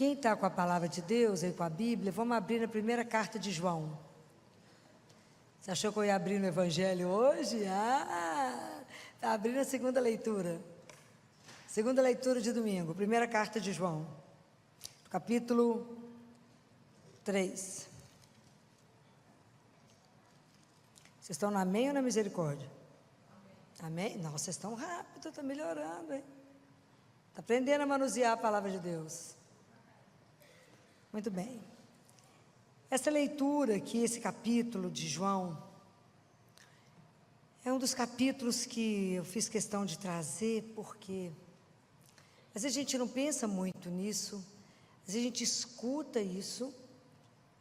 Quem está com a palavra de Deus e com a Bíblia, vamos abrir na primeira carta de João. Você achou que eu ia abrir no Evangelho hoje? Está abrindo a segunda leitura. Segunda leitura de domingo, primeira carta de João, capítulo 3. Vocês estão na amém ou na misericórdia? Amém? Não, vocês estão rápido, está melhorando, hein? Está aprendendo a manusear a palavra de Deus. Muito bem. Essa leitura aqui, esse capítulo de João, é um dos capítulos que eu fiz questão de trazer, porque às vezes a gente não pensa muito nisso, às vezes a gente escuta isso,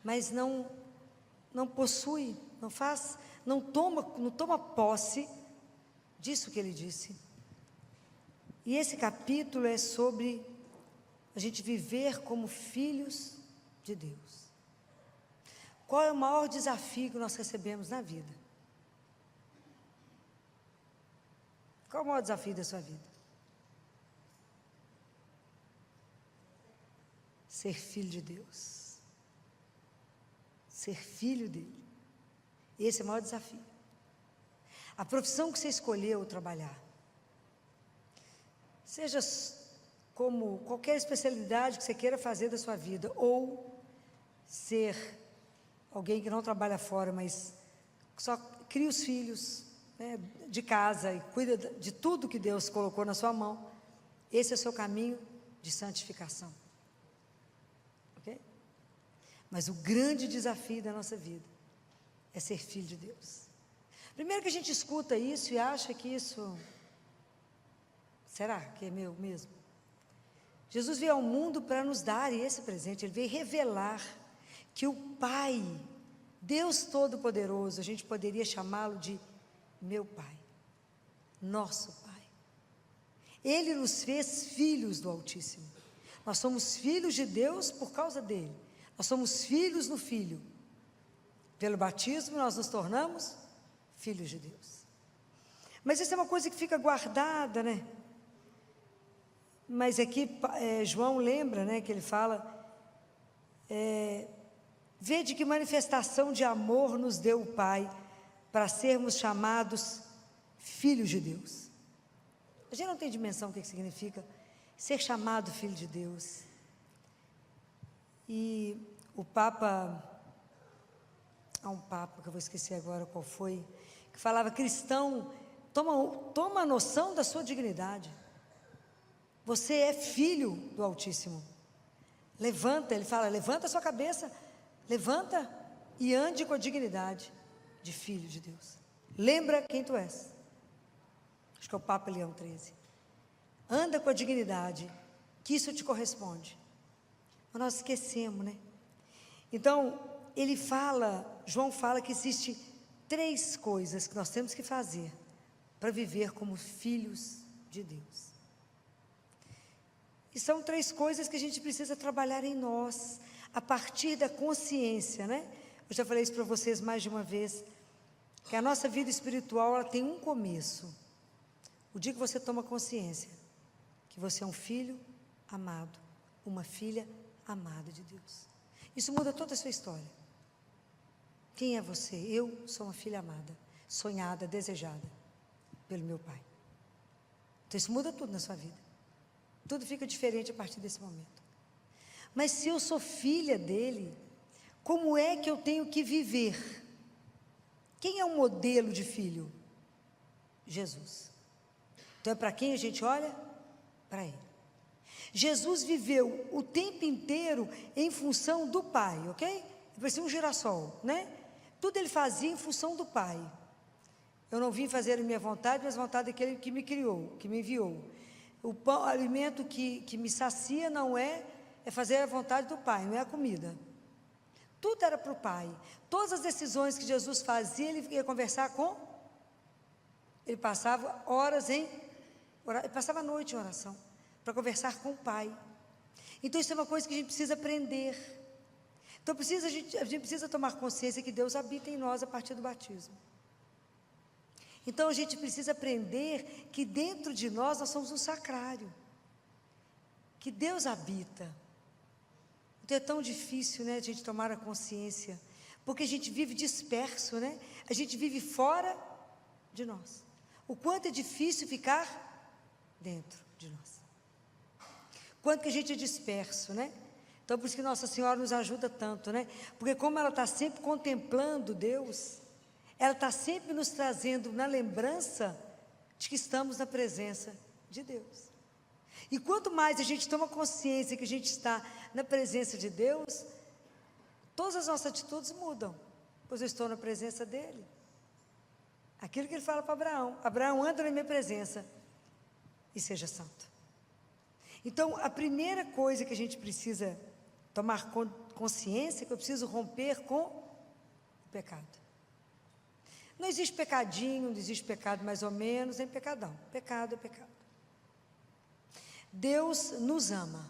mas não possui, não toma posse disso que ele disse. E esse capítulo é sobre a gente viver como filhos de Deus. Qual é o maior desafio que nós recebemos na vida? Qual é o maior desafio da sua vida? Ser filho de Deus. Ser filho dele. Esse é o maior desafio. A profissão que você escolheu trabalhar, seja como qualquer especialidade que você queira fazer da sua vida, ou ser alguém que não trabalha fora, mas só cria os filhos, né, de casa e cuida de tudo que Deus colocou na sua mão, esse é o seu caminho de santificação. Ok? Mas o grande desafio da nossa vida é ser filho de Deus. Primeiro que a gente escuta isso e acha que isso, será que é meu mesmo? Jesus veio ao mundo para nos dar esse presente, Ele veio revelar que o Pai, Deus Todo-Poderoso, a gente poderia chamá-lo de meu Pai, nosso Pai. Ele nos fez filhos do Altíssimo. Nós somos filhos de Deus por causa dele. Nós somos filhos no Filho. Pelo batismo nós nos tornamos filhos de Deus. Mas isso é uma coisa que fica guardada, né? Mas aqui João lembra, né, que ele fala, vede que manifestação de amor nos deu o Pai, para sermos chamados filhos de Deus. A gente não tem dimensão do que significa ser chamado filho de Deus. E o Papa, há um Papa que eu vou esquecer agora qual foi, que falava: cristão, toma a noção da sua dignidade. Você é filho do Altíssimo. Levanta, ele fala, levanta a sua cabeça, levanta e ande com a dignidade de filho de Deus. Lembra quem tu és. Acho que é o Papa Leão XIII. Anda com a dignidade, que isso te corresponde. Mas nós esquecemos, né? Então, João fala que existe 3 coisas que nós temos que fazer para viver como filhos de Deus. E são 3 coisas que a gente precisa trabalhar em nós, a partir da consciência, né? Eu já falei isso para vocês mais de uma vez, que a nossa vida espiritual, ela tem um começo. O dia que você toma consciência que você é um filho amado, uma filha amada de Deus. Isso muda toda a sua história. Quem é você? Eu sou uma filha amada, sonhada, desejada pelo meu Pai. Então isso muda tudo na sua vida. Tudo fica diferente a partir desse momento. Mas se eu sou filha dele, como é que eu tenho que viver? Quem é o modelo de filho? Jesus. Então é para quem a gente olha? Para ele. Jesus viveu o tempo inteiro em função do Pai, ok? Parecia um girassol, né? Tudo ele fazia em função do Pai. Eu não vim fazer a minha vontade, mas a vontade daquele que me criou, que me enviou. O pão, o alimento que me sacia não é fazer a vontade do Pai, não é a comida. Tudo era para o Pai. Todas as decisões que Jesus fazia, ele ia conversar com... Ele passava horas ele passava a noite em oração, para conversar com o Pai. Então isso é uma coisa que a gente precisa aprender. Então a gente precisa tomar consciência que Deus habita em nós a partir do batismo. Então a gente precisa aprender que dentro de nós somos um sacrário, que Deus habita. Então é tão difícil, né, a gente tomar a consciência, porque a gente vive disperso, né? A gente vive fora de nós. O quanto é difícil ficar dentro de nós. Quanto que a gente é disperso, né? Então, por isso que Nossa Senhora nos ajuda tanto, né? Porque como ela está sempre contemplando Deus, ela está sempre nos trazendo na lembrança de que estamos na presença de Deus. E quanto mais a gente toma consciência que a gente está na presença de Deus, todas as nossas atitudes mudam, pois eu estou na presença dEle. Aquilo que Ele fala para Abraão: Abraão, anda na minha presença e seja santo. Então, a primeira coisa que a gente precisa tomar consciência é que eu preciso romper com o pecado. Não existe pecadinho, não existe pecado mais ou menos, nem pecadão. Pecado é pecado. Deus nos ama.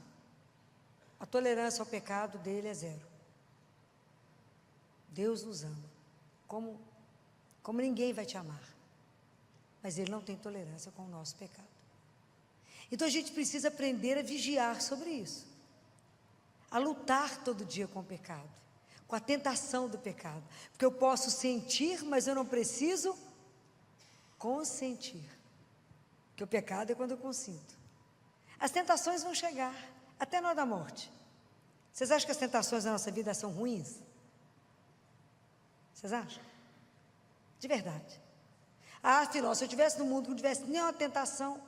A tolerância ao pecado dele é zero. Deus nos ama. Como ninguém vai te amar. Mas Ele não tem tolerância com o nosso pecado. Então a gente precisa aprender a vigiar sobre isso. A lutar todo dia com o pecado. Com a tentação do pecado. Porque eu posso sentir, mas eu não preciso consentir. Porque o pecado é quando eu consinto. As tentações vão chegar, até na hora da morte. Vocês acham que as tentações da nossa vida são ruins? Vocês acham? De verdade. Filó, se eu estivesse no mundo que não tivesse nenhuma tentação,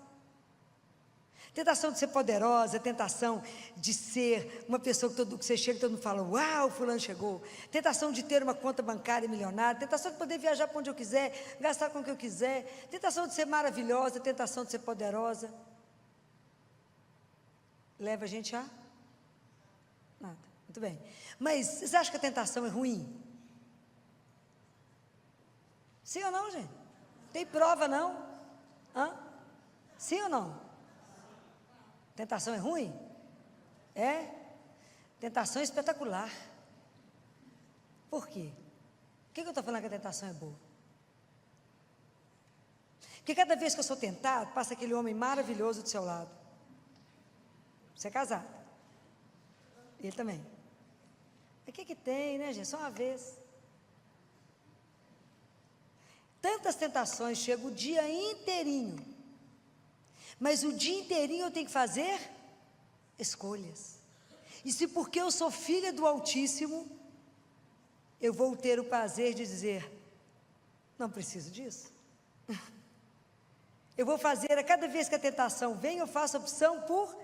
tentação de ser poderosa, tentação de ser uma pessoa que você chega e todo mundo fala, uau, fulano chegou, tentação de ter uma conta bancária milionária, tentação de poder viajar para onde eu quiser, gastar com o que eu quiser, tentação de ser maravilhosa, tentação de ser poderosa, leva a gente a nada. Muito bem. Mas vocês acham que a tentação é ruim? Sim ou não, gente? Tem prova, não? Sim ou não? Tentação é ruim? É? Tentação é espetacular. Por quê? Por que eu estou falando que a tentação é boa? Porque cada vez que eu sou tentado, passa aquele homem maravilhoso do seu lado. Você é casado. Ele também. Mas o que tem, né, gente? Só uma vez. Tantas tentações, chega o dia inteirinho. Mas o dia inteirinho eu tenho que fazer escolhas. E se porque eu sou filha do Altíssimo, eu vou ter o prazer de dizer, não preciso disso. Eu vou fazer, a cada vez que a tentação vem, eu faço opção por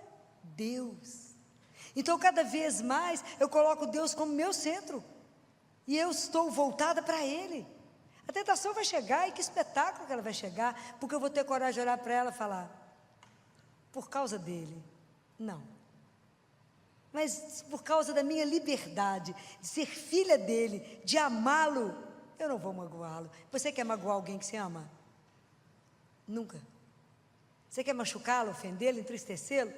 Deus. Então, cada vez mais, eu coloco Deus como meu centro. E eu estou voltada para Ele. A tentação vai chegar, e que espetáculo que ela vai chegar, porque eu vou ter coragem de olhar para ela e falar, por causa dele, não. Mas por causa da minha liberdade, de ser filha dele, de amá-lo, eu não vou magoá-lo. Você quer magoar alguém que você ama? Nunca. Você quer machucá-lo, ofendê-lo, entristecê-lo?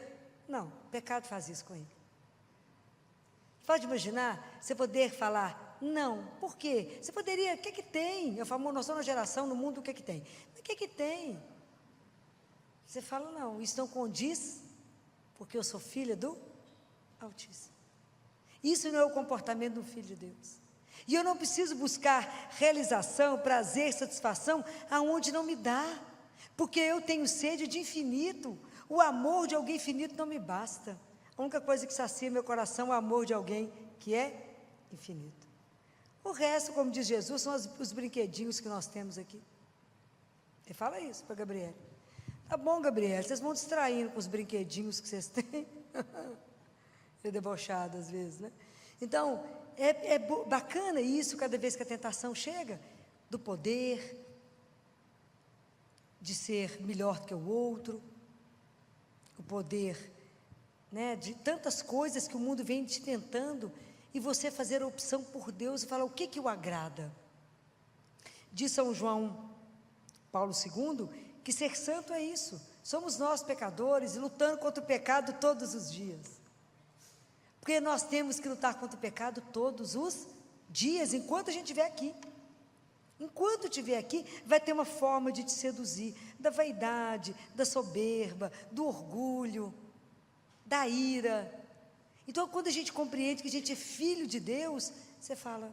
Não, o pecado faz isso com ele. Pode imaginar, você poder falar, não, por quê? Você poderia, o que tem? Eu falo, nós somos uma geração no mundo, o que tem? Mas o que tem? Você fala, não, isso não condiz, porque eu sou filha do Altíssimo. Isso não é o comportamento do Filho de Deus. E eu não preciso buscar realização, prazer, satisfação, aonde não me dá, porque eu tenho sede de infinito. O amor de alguém infinito não me basta. A única coisa que sacia meu coração é o amor de alguém que é infinito. O resto, como diz Jesus, são os brinquedinhos que nós temos aqui. Ele fala isso para Gabriel. Tá bom, Gabriel, vocês vão distraindo com os brinquedinhos que vocês têm. É debochado às vezes, né? Então, é bacana isso cada vez que a tentação chega, do poder, de ser melhor do que o outro, o poder, né, de tantas coisas que o mundo vem te tentando, e você fazer a opção por Deus e falar o que o agrada. Diz São João Paulo II, que ser santo é isso, somos nós pecadores, lutando contra o pecado todos os dias, porque nós temos que lutar contra o pecado todos os dias, enquanto a gente estiver aqui. Enquanto estiver aqui, vai ter uma forma de te seduzir, da vaidade, da soberba, do orgulho, da ira. Então, quando a gente compreende que a gente é filho de Deus, você fala,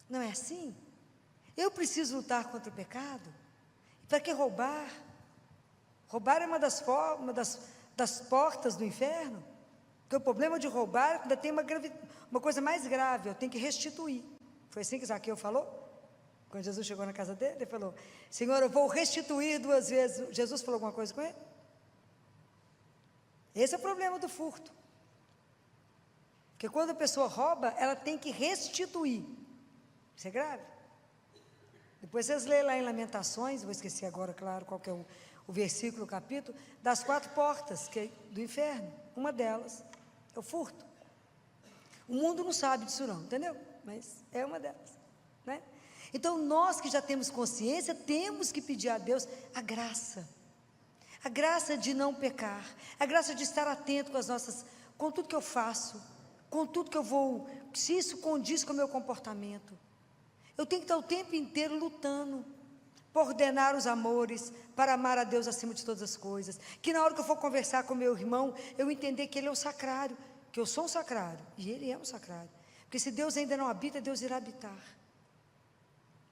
não é assim? Eu preciso lutar contra o pecado? Para que roubar? Roubar é uma das portas do inferno. Porque o problema de roubar ainda tem uma coisa mais grave, eu tenho que restituir. Foi assim que Zaqueu falou? Quando Jesus chegou na casa dele, ele falou, Senhor, eu vou restituir 2 vezes. Jesus falou alguma coisa com ele? Esse é o problema do furto. Porque quando a pessoa rouba, ela tem que restituir. Isso é grave. Depois vocês lêem lá em Lamentações, vou esquecer agora, claro, qual que é o versículo, o capítulo, das 4 portas do inferno. Uma delas é o furto. O mundo não sabe disso não, entendeu? Mas é uma delas, né? Então, nós que já temos consciência, temos que pedir a Deus a graça de não pecar, a graça de estar atento com tudo que eu faço, com tudo que eu vou, se isso condiz com o meu comportamento. Eu tenho que estar o tempo inteiro lutando, para ordenar os amores, para amar a Deus acima de todas as coisas, que na hora que eu for conversar com meu irmão, eu entender que ele é um sacrário, que eu sou um sacrário, e ele é um sacrário, porque se Deus ainda não habita, Deus irá habitar.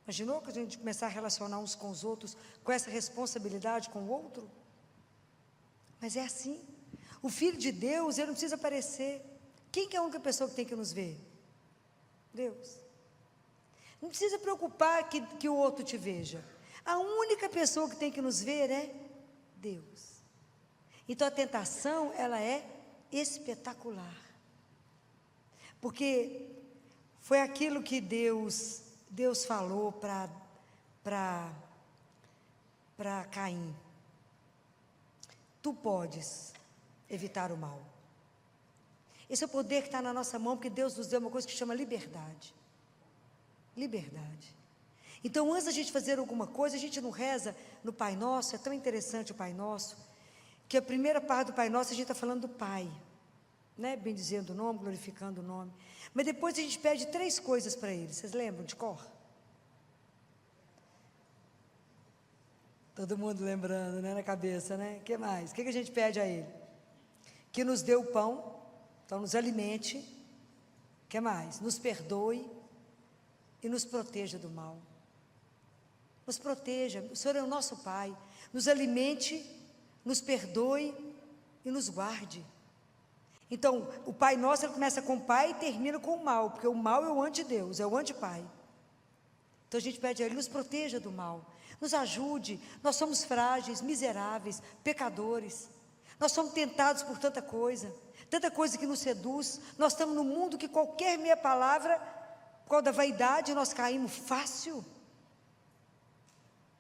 Imaginou que a gente começar a relacionar uns com os outros, com essa responsabilidade com o outro? Mas é assim, o Filho de Deus, ele não precisa aparecer. Quem que é a única pessoa que tem que nos ver? Deus. Não precisa preocupar que o outro te veja, a única pessoa que tem que nos ver é Deus. Então a tentação, ela é espetacular, porque foi aquilo que Deus falou para Caim, tu podes evitar o mal. Esse é o poder que está na nossa mão, porque Deus nos deu uma coisa que chama liberdade. Liberdade. Então, antes da gente fazer alguma coisa, a gente não reza no Pai Nosso. É tão interessante o Pai Nosso, que a primeira parte do Pai Nosso a gente está falando do Pai, né? Bendizendo o nome, glorificando o nome. Mas depois a gente pede 3 coisas para Ele. Vocês lembram de cor? Todo mundo lembrando, né? Na cabeça, né? O que mais? O que a gente pede a Ele? Que nos dê o pão, então nos alimente. O que mais? Nos perdoe e nos proteja do mal. Nos proteja, o Senhor é o nosso Pai, nos alimente, nos perdoe e nos guarde. Então, o Pai Nosso, ele começa com o Pai e termina com o mal, porque o mal é o anti-Deus, é o anti-Pai. Então a gente pede a Ele, nos proteja do mal, nos ajude, nós somos frágeis, miseráveis, pecadores, nós somos tentados por tanta coisa que nos seduz, nós estamos num mundo que qualquer meia palavra, por causa da vaidade, nós caímos fácil,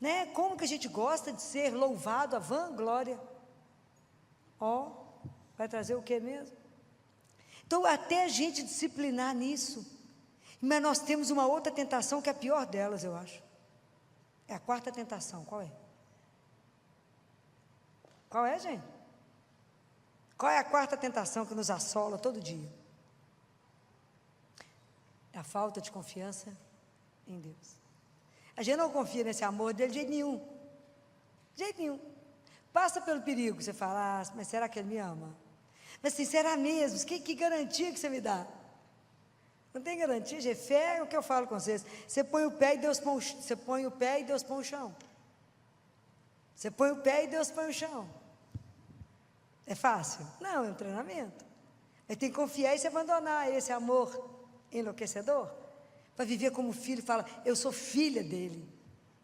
né? Como que a gente gosta de ser louvado, a vanglória, vai trazer o que mesmo? Então, até a gente disciplinar nisso, mas nós temos uma outra tentação, que é a pior delas, eu acho, é a 4ª tentação. Qual é? Qual é, gente? Qual é a 4ª tentação que nos assola todo dia? É a falta de confiança em Deus. A gente não confia nesse amor dele de jeito nenhum. De jeito nenhum. Passa pelo perigo, você fala, mas será que ele me ama? Mas assim, será mesmo? Que garantia que você me dá? Não tem garantia, gente. Fé é o que eu falo com vocês. Você põe o pé e Deus põe o chão. Você põe o pé e Deus põe o chão. É fácil? Não, é um treinamento. Ele tem que confiar e se abandonar esse amor enlouquecedor, para viver como filho. Fala, eu sou filha dele,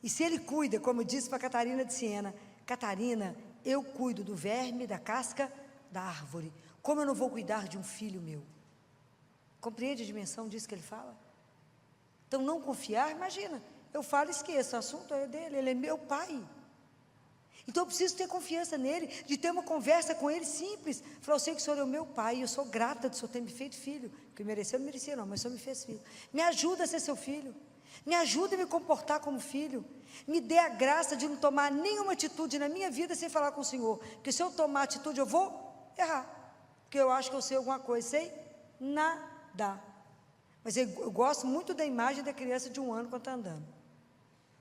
e se ele cuida, como eu disse para Catarina de Siena, Catarina, eu cuido do verme, da casca da árvore, como eu não vou cuidar de um filho meu? Compreende a dimensão disso que ele fala? Então, não confiar, imagina, eu falo e esqueço, o assunto é dele, ele é meu pai. Então eu preciso ter confiança nele, de ter uma conversa com ele simples. Falar, eu sei que o Senhor é o meu pai, e eu sou grata de o Senhor ter me feito filho, que mereceu, não merecia não, mas o Senhor me fez filho. Me ajuda a ser seu filho, me ajuda a me comportar como filho, me dê a graça de não tomar nenhuma atitude na minha vida sem falar com o Senhor, porque se eu tomar atitude eu vou errar, porque eu acho que eu sei alguma coisa, sei nada. Mas eu gosto muito da imagem da criança de 1 ano quando está andando.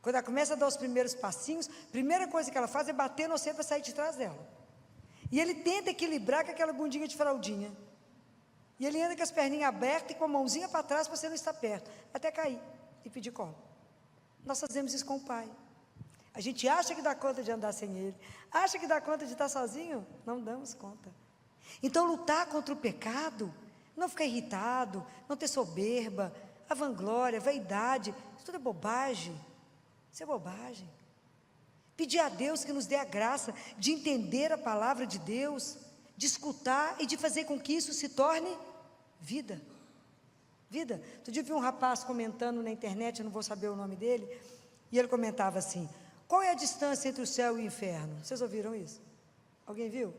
Quando ela começa a dar os primeiros passinhos, a primeira coisa que ela faz é bater no você para sair de trás dela. E ele tenta equilibrar com aquela bundinha de fraldinha. E ele anda com as perninhas abertas e com a mãozinha para trás para você não estar perto, até cair e pedir colo. Nós fazemos isso com o Pai. A gente acha que dá conta de andar sem Ele, acha que dá conta de estar sozinho, não damos conta. Então, lutar contra o pecado, não ficar irritado, não ter soberba, a vanglória, a vaidade, isso tudo é bobagem. Isso é bobagem. Pedir a Deus que nos dê a graça de entender a palavra de Deus, de escutar e de fazer com que isso se torne vida. Vida. Outro dia eu vi um rapaz comentando na internet, eu não vou saber o nome dele, e ele comentava assim: qual é a distância entre o céu e o inferno? Vocês ouviram isso? Alguém viu?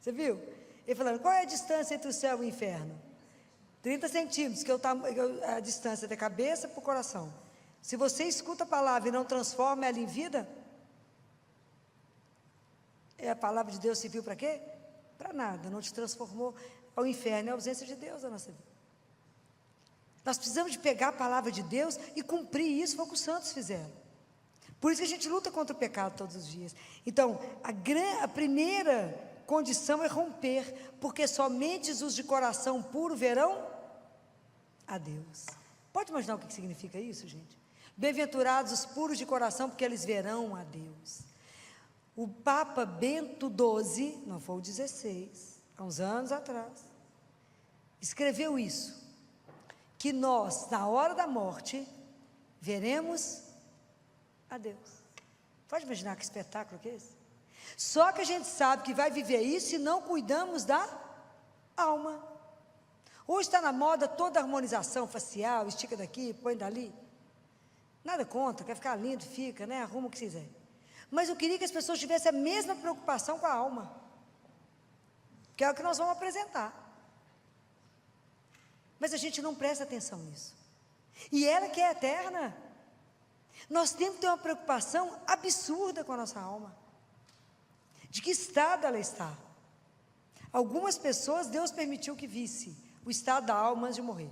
Você viu? Ele falando, qual é a distância entre o céu e o inferno? 30 centímetros, que é a distância da cabeça para o coração. Se você escuta a palavra e não transforma ela em vida, a palavra de Deus serviu para quê? Para nada, não te transformou. Ao inferno é a ausência de Deus na nossa vida. Nós precisamos de pegar a palavra de Deus e cumprir isso, foi o que os santos fizeram. Por isso que a gente luta contra o pecado todos os dias. Então, a primeira condição é romper, porque somente os de coração puro verão a Deus. Pode imaginar o que significa isso, gente? Bem-aventurados os puros de coração, porque eles verão a Deus. O Papa Bento XII, não foi o 16, há uns anos atrás, escreveu isso, que nós, na hora da morte, veremos a Deus. Pode imaginar que espetáculo que é esse? Só que a gente sabe que vai viver isso se não cuidamos da alma. Hoje está na moda toda a harmonização facial, estica daqui, põe dali. Nada contra, quer ficar lindo, fica, né? Arruma o que quiser. Mas eu queria que as pessoas tivessem a mesma preocupação com a alma, que é o que nós vamos apresentar. Mas a gente não presta atenção nisso. E ela que é eterna, nós temos que ter uma preocupação absurda com a nossa alma. De que estado ela está? Algumas pessoas Deus permitiu que visse o estado da alma antes de morrer.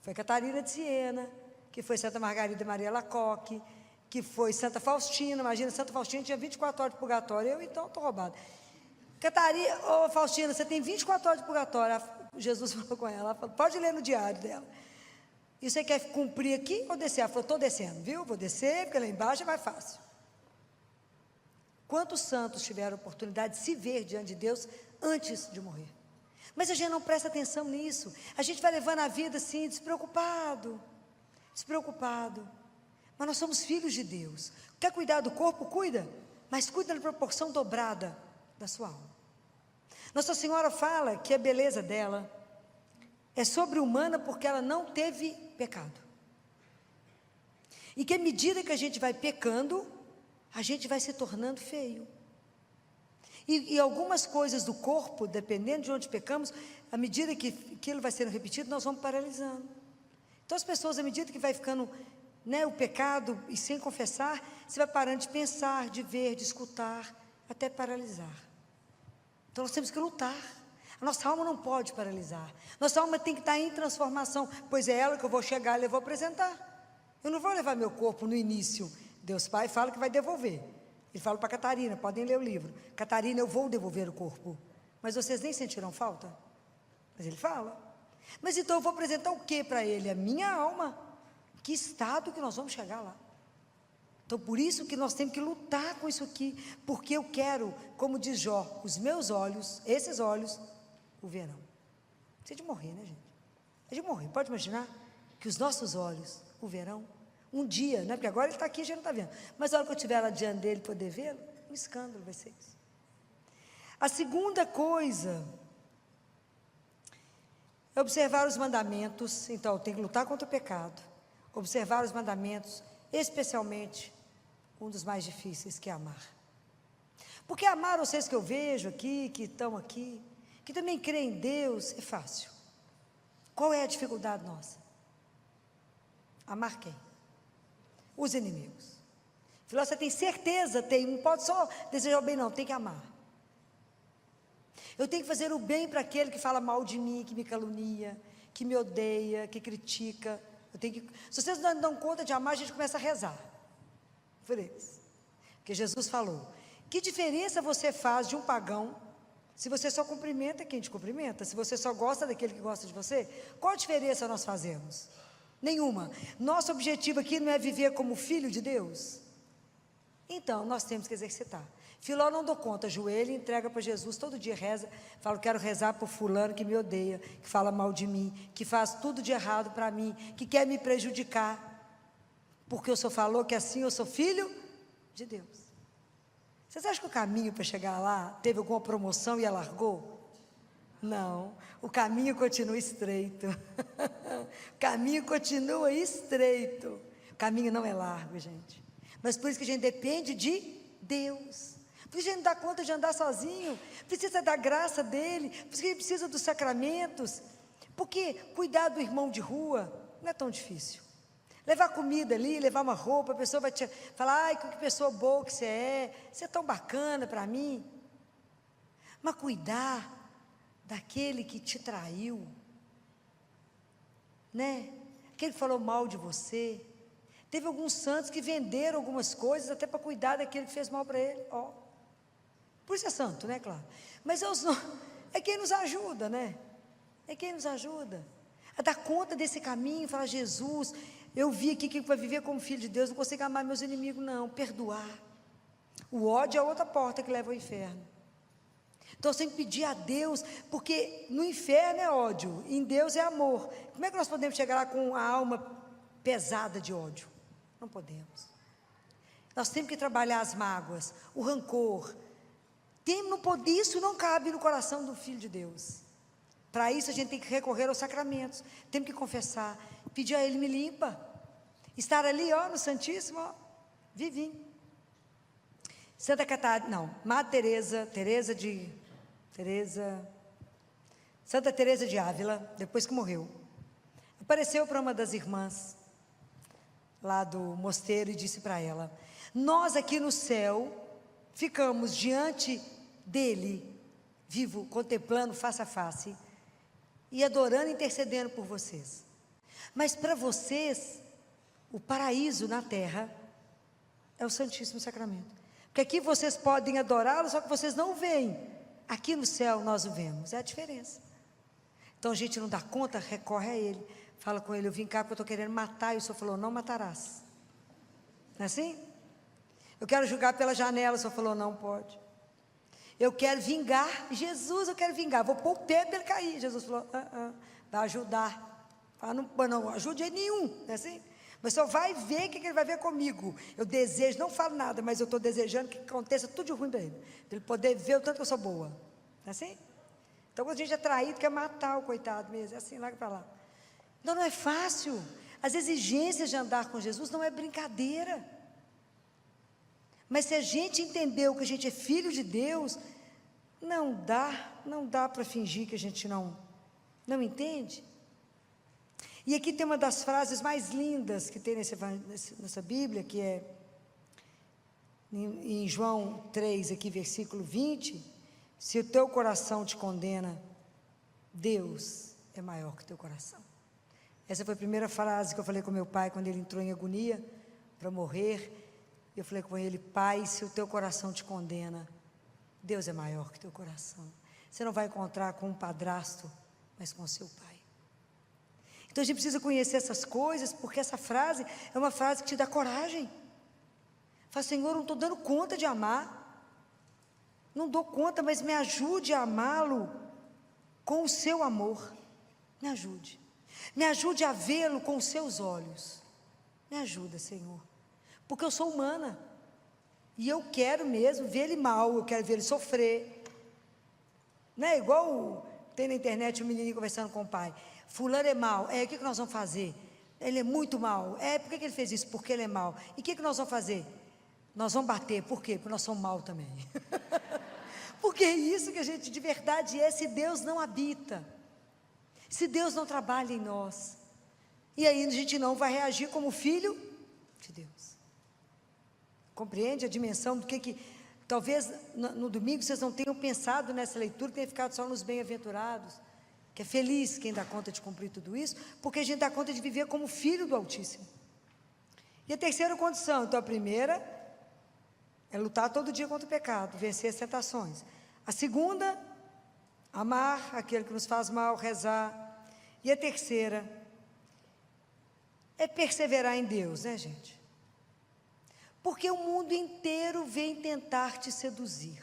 Foi Catarina de Siena, que foi Santa Margarida Maria Lacoque, que foi Santa Faustina. Imagina, Santa Faustina tinha 24 horas de purgatório, eu então estou roubada. Catarina, Faustina, você tem 24 horas de purgatório. Jesus falou com ela falou, pode ler no diário dela. E você quer cumprir aqui ou descer? Ela falou, estou descendo, viu? Vou descer, porque lá embaixo é mais fácil. Quantos santos tiveram a oportunidade de se ver diante de Deus antes de morrer? Mas a gente não presta atenção nisso. A gente vai levando a vida assim, despreocupado. Mas nós somos filhos de Deus. Quer cuidar do corpo? Cuida. Mas cuida na proporção dobrada da sua alma. Nossa Senhora fala que a beleza dela é sobre-humana porque ela não teve pecado. E que à medida que a gente vai pecando, a gente vai se tornando feio. E algumas coisas do corpo, dependendo de onde pecamos, à medida que aquilo vai sendo repetido, nós vamos paralisando. Então as pessoas, à medida que vai ficando, né, o pecado, e sem confessar, você vai parando de pensar, de ver, de escutar, até paralisar. Então nós temos que lutar. A nossa alma não pode paralisar. Nossa alma tem que estar em transformação, pois é ela que eu vou chegar e eu vou apresentar. Eu não vou levar meu corpo no início. Deus Pai fala que vai devolver. Ele fala para Catarina, podem ler o livro. Catarina, eu vou devolver o corpo. Mas vocês nem sentiram falta? Mas ele fala. Mas então eu vou apresentar o que para ele? A minha alma. Que estado que nós vamos chegar lá? Então por isso que nós temos que lutar com isso aqui. Porque eu quero, como diz Jó, os meus olhos, esses olhos, o verão. Precisa de morrer, né, gente? É de morrer. Pode imaginar que os nossos olhos, o verão, um dia, né? Porque agora ele está aqui e a gente não está vendo. Mas a hora que eu estiver lá diante dele poder vê-lo, um escândalo vai ser isso. A segunda coisa é observar os mandamentos. Então, tem que lutar contra o pecado. Observar os mandamentos, especialmente um dos mais difíceis, que é amar. Porque amar vocês que eu vejo aqui, que estão aqui, que também creem em Deus, é fácil. Qual é a dificuldade nossa? Amar quem? Os inimigos. Filó, você tem certeza? Tem, não pode só desejar o bem, não, tem que amar. Eu tenho que fazer o bem para aquele que fala mal de mim, que me calunia, que me odeia, que critica. Eu tenho que, se vocês não dão conta de amar, a gente começa a rezar por eles. Porque Jesus falou, que diferença você faz de um pagão Se você só cumprimenta quem te cumprimenta, se você só gosta daquele que gosta de você, qual a diferença nós fazemos? Nenhuma. Nosso objetivo aqui não é viver como filho de Deus? Então, nós temos que exercitar. Filó não dou conta, ajoelha e entrega para Jesus, todo dia reza, fala, quero rezar por fulano que me odeia, que fala mal de mim, que faz tudo de errado para mim, que quer me prejudicar, porque o Senhor falou que assim eu sou filho de Deus. Vocês acham que o caminho para chegar lá teve alguma promoção e alargou? Não, o caminho continua estreito. O caminho continua estreito. O caminho não é largo, gente. Mas por isso que a gente depende de Deus. Por isso que a gente não dá conta de andar sozinho. Precisa da graça dEle. Por isso que a gente precisa dos sacramentos. Porque cuidar do irmão de rua não é tão difícil. Levar comida ali, levar uma roupa, a pessoa vai te falar, ai, que pessoa boa que você é tão bacana para mim. Mas cuidar daquele que te traiu, né? Aquele que falou mal de você. Teve alguns santos que venderam algumas coisas até para cuidar daquele que fez mal para ele, ó. Por isso é santo, né, claro. Mas é quem nos ajuda, né? É quem nos ajuda a dar conta desse caminho, falar, Jesus, eu vi aqui que para viver como filho de Deus, não consigo amar meus inimigos, não, perdoar. O ódio é outra porta que leva ao inferno. Então eu tenho que pedir a Deus, porque no inferno é ódio, em Deus é amor. Como é que nós podemos chegar lá com a alma pesada de ódio? Não podemos. Nós temos que trabalhar as mágoas, o rancor. Isso não cabe no coração do Filho de Deus. Para isso a gente tem que recorrer aos sacramentos, temos que confessar, pedir a Ele, me limpa. Estar ali, ó, no Santíssimo, ó, vivinho. Santa Catarina, não, Madre Santa Teresa de Ávila, depois que morreu, apareceu para uma das irmãs lá do mosteiro e disse para ela, nós aqui no céu ficamos diante dele, vivo, contemplando face a face, e adorando e intercedendo por vocês, mas para vocês, o paraíso na terra é o Santíssimo Sacramento, porque aqui vocês podem adorá-lo, só que vocês não veem, aqui no céu nós o vemos, é a diferença. Então a gente não dá conta, recorre a Ele, fala com Ele, eu vim cá porque eu estou querendo matar, e o Senhor falou, não matarás, não é assim? Eu quero julgar pela janela, o Senhor falou, não pode. Eu quero vingar, Jesus, eu quero vingar, vou pôr o pé para ele cair. Jesus falou, vai ajudar. Fala, não ajude nenhum, não é assim? Mas só vai ver o que ele vai ver comigo. Eu desejo, não falo nada, mas eu estou desejando que aconteça tudo de ruim para ele. Para ele poder ver o tanto que eu sou boa, não é assim? Então quando a gente é traído, quer matar o coitado mesmo, é assim, lá para lá. Então não é fácil. As exigências de andar com Jesus não é brincadeira. Mas se a gente entendeu que a gente é filho de Deus, não dá para fingir que a gente não entende. E aqui tem uma das frases mais lindas que tem nessa Bíblia, que é em João 3, aqui, versículo 20, se o teu coração te condena, Deus é maior que o teu coração. Essa foi a primeira frase que eu falei com meu pai, quando ele entrou em agonia, para morrer. Eu falei com ele, pai, se o teu coração te condena, Deus é maior que o teu coração. Você não vai encontrar com um padrasto, mas com o seu pai. Então a gente precisa conhecer essas coisas, porque essa frase é uma frase que te dá coragem. Fala, Senhor, eu não estou dando conta de amar, não dou conta, mas me ajude a amá-lo com o seu amor, me ajude a vê-lo com os seus olhos, me ajuda, Senhor. Porque eu sou humana, e eu quero mesmo ver ele mal, eu quero ver ele sofrer, não é igual tem na internet um menininho conversando com o pai, fulano é mal, o que nós vamos fazer? Ele é muito mal, por que ele fez isso? Porque ele é mal, e o que nós vamos fazer? Nós vamos bater, por quê? Porque nós somos mal também, porque é isso que a gente de verdade é, se Deus não habita, se Deus não trabalha em nós, e aí a gente não vai reagir como filho de Deus. Compreende a dimensão do que talvez no domingo vocês não tenham pensado nessa leitura, tenham ficado só nos bem-aventurados, que é feliz quem dá conta de cumprir tudo isso, porque a gente dá conta de viver como filho do Altíssimo. E a terceira condição, então a primeira é lutar todo dia contra o pecado, vencer as tentações. A segunda amar aquele que nos faz mal, rezar. E a terceira é perseverar em Deus, né, gente? Porque o mundo inteiro vem tentar te seduzir.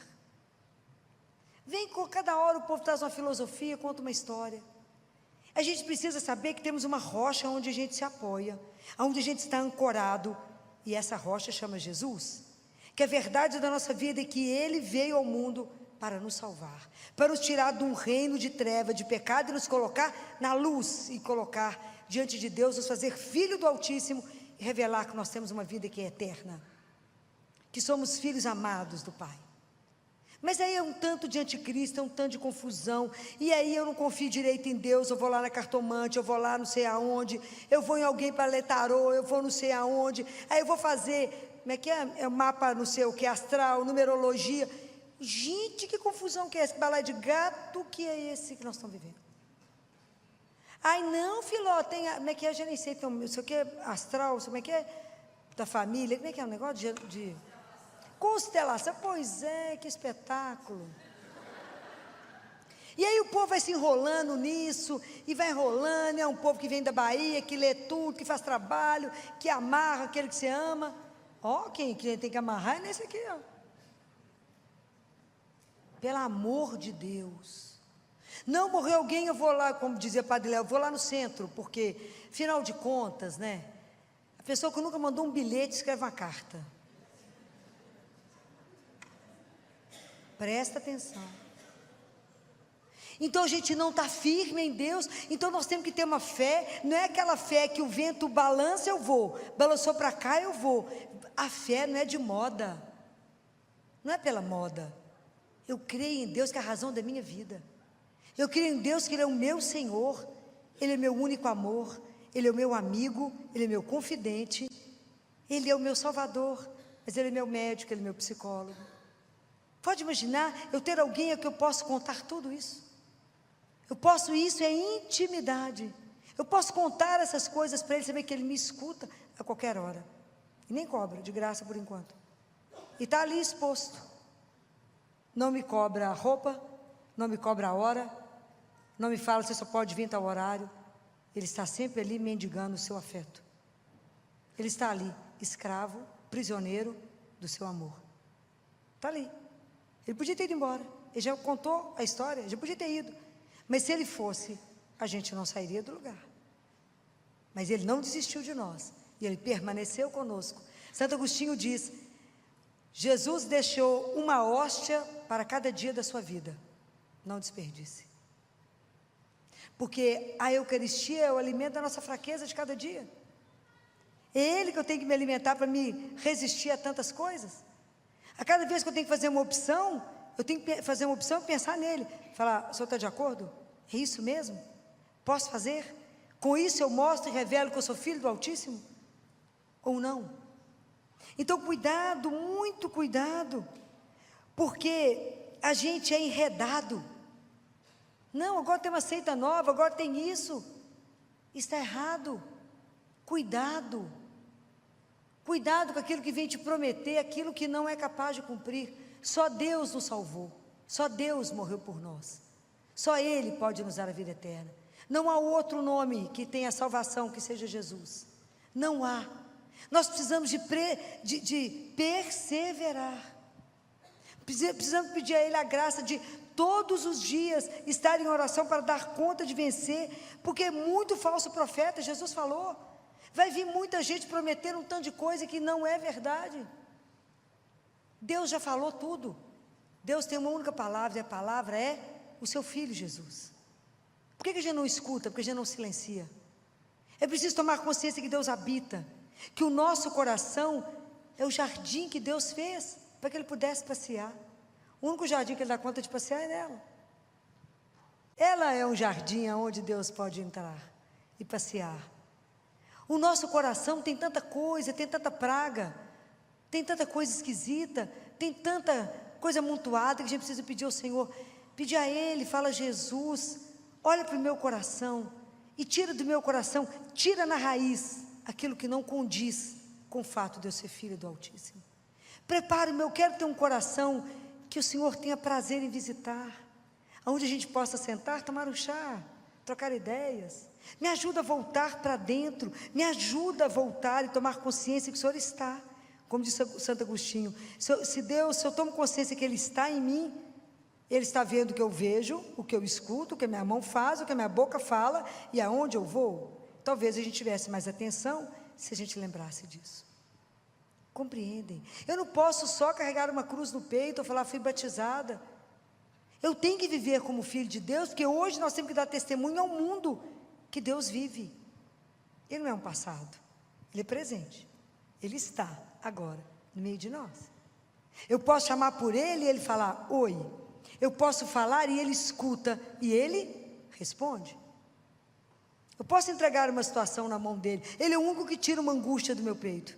Vem, cada hora o povo traz uma filosofia, conta uma história. A gente precisa saber que temos uma rocha onde a gente se apoia, onde a gente está ancorado, e essa rocha chama Jesus. Que a verdade da nossa vida é que Ele veio ao mundo para nos salvar, para nos tirar de um reino de treva, de pecado, e nos colocar na luz, e colocar diante de Deus, nos fazer filho do Altíssimo, e revelar que nós temos uma vida que é eterna, que somos filhos amados do Pai. Mas aí é um tanto de anticristo, é um tanto de confusão, e aí eu não confio direito em Deus, eu vou lá na cartomante, eu vou lá não sei aonde, eu vou em alguém para ler tarô, eu vou não sei aonde, aí eu vou fazer, como é que é o mapa não sei o que, astral, numerologia. Gente, que confusão que é essa, que balai de gato que é esse que nós estamos vivendo? Ai não, Filó, tem, como é que é, eu já nem sei, não sei o que, astral, como é que é, da família, como é que é o negócio de constelação, pois é, que espetáculo. E aí o povo vai se enrolando nisso, e vai enrolando, é um povo que vem da Bahia, que lê tudo, que faz trabalho, que amarra aquele que você ama. Ó, quem tem que amarrar é nesse aqui, ó. Pelo amor de Deus. Não morreu alguém, eu vou lá, como dizia Padre Léo, eu vou lá no centro, porque, afinal de contas, né, a pessoa que nunca mandou um bilhete escreve uma carta. Presta atenção. Então a gente não está firme em Deus, então nós temos que ter uma fé, não é aquela fé que o vento balança, eu vou, balançou para cá, eu vou. A fé não é de moda, não é pela moda. Eu creio em Deus que é a razão da minha vida. Eu creio em Deus que Ele é o meu Senhor, Ele é meu único amor, Ele é o meu amigo, Ele é meu confidente, Ele é o meu salvador, mas Ele é meu médico, Ele é meu psicólogo. Pode imaginar eu ter alguém a que eu posso contar tudo isso? Eu posso, isso é intimidade. Eu posso contar essas coisas para Ele, saber que Ele me escuta a qualquer hora. E nem cobra, de graça por enquanto. E está ali exposto. Não me cobra a roupa, não me cobra a hora, não me fala você só pode vir tal horário. Ele está sempre ali mendigando o seu afeto. Ele está ali, escravo, prisioneiro do seu amor. Está ali. Ele podia ter ido embora, ele já contou a história, já podia ter ido, mas se ele fosse, a gente não sairia do lugar. Mas ele não desistiu de nós, e ele permaneceu conosco. Santo Agostinho diz, Jesus deixou uma hóstia para cada dia da sua vida, não desperdice. Porque a Eucaristia é o alimento da nossa fraqueza de cada dia. É Ele que eu tenho que me alimentar para me resistir a tantas coisas. A cada vez que eu tenho que fazer uma opção, eu tenho que fazer uma opção e pensar nele. Falar, o senhor está de acordo? É isso mesmo? Posso fazer? Com isso eu mostro e revelo que eu sou filho do Altíssimo? Ou não? Então cuidado, muito cuidado, porque a gente é enredado. Não, agora tem uma seita nova, agora tem isso. Está errado. Cuidado. Cuidado com aquilo que vem te prometer, aquilo que não é capaz de cumprir. Só Deus nos salvou, só Deus morreu por nós, só Ele pode nos dar a vida eterna. Não há outro nome que tenha salvação que seja Jesus, não há. Nós precisamos de perseverar, precisamos pedir a Ele a graça de todos os dias estar em oração para dar conta de vencer, porque é muito falso profeta, Jesus falou. Vai vir muita gente prometendo um tanto de coisa que não é verdade. Deus já falou tudo. Deus tem uma única palavra, e a palavra é o seu Filho Jesus. Por que a gente não escuta? Porque a gente não silencia. É preciso tomar consciência que Deus habita, que o nosso coração é o jardim que Deus fez, para que Ele pudesse passear. O único jardim que Ele dá conta de passear é nela. Ela é um jardim onde Deus pode entrar e passear. O nosso coração tem tanta coisa, tem tanta praga, tem tanta coisa esquisita, tem tanta coisa amontoada que a gente precisa pedir ao Senhor. Pedir a Ele, fala, Jesus, olha para o meu coração e tira do meu coração, tira na raiz aquilo que não condiz com o fato de eu ser filho do Altíssimo. Prepare-me, eu quero ter um coração que o Senhor tenha prazer em visitar. onde a gente possa sentar, tomar um chá, trocar ideias. Me ajuda a voltar para dentro, me ajuda a voltar e tomar consciência que o Senhor está. Como disse Santo Agostinho, se eu tomo consciência que Ele está em mim, Ele está vendo o que eu vejo, o que eu escuto, o que a minha mão faz, o que a minha boca fala e aonde eu vou. Talvez a gente tivesse mais atenção se a gente lembrasse disso. Compreendem? Eu não posso só carregar uma cruz no peito ou falar, fui batizada. Eu tenho que viver como filho de Deus, porque hoje nós temos que dar testemunho ao mundo que Deus vive. Ele não é um passado, Ele é presente. Ele está agora no meio de nós. Eu posso chamar por Ele e Ele falar, oi. Eu posso falar e Ele escuta e Ele responde. Eu posso entregar uma situação na mão dEle. Ele é o único que tira uma angústia do meu peito.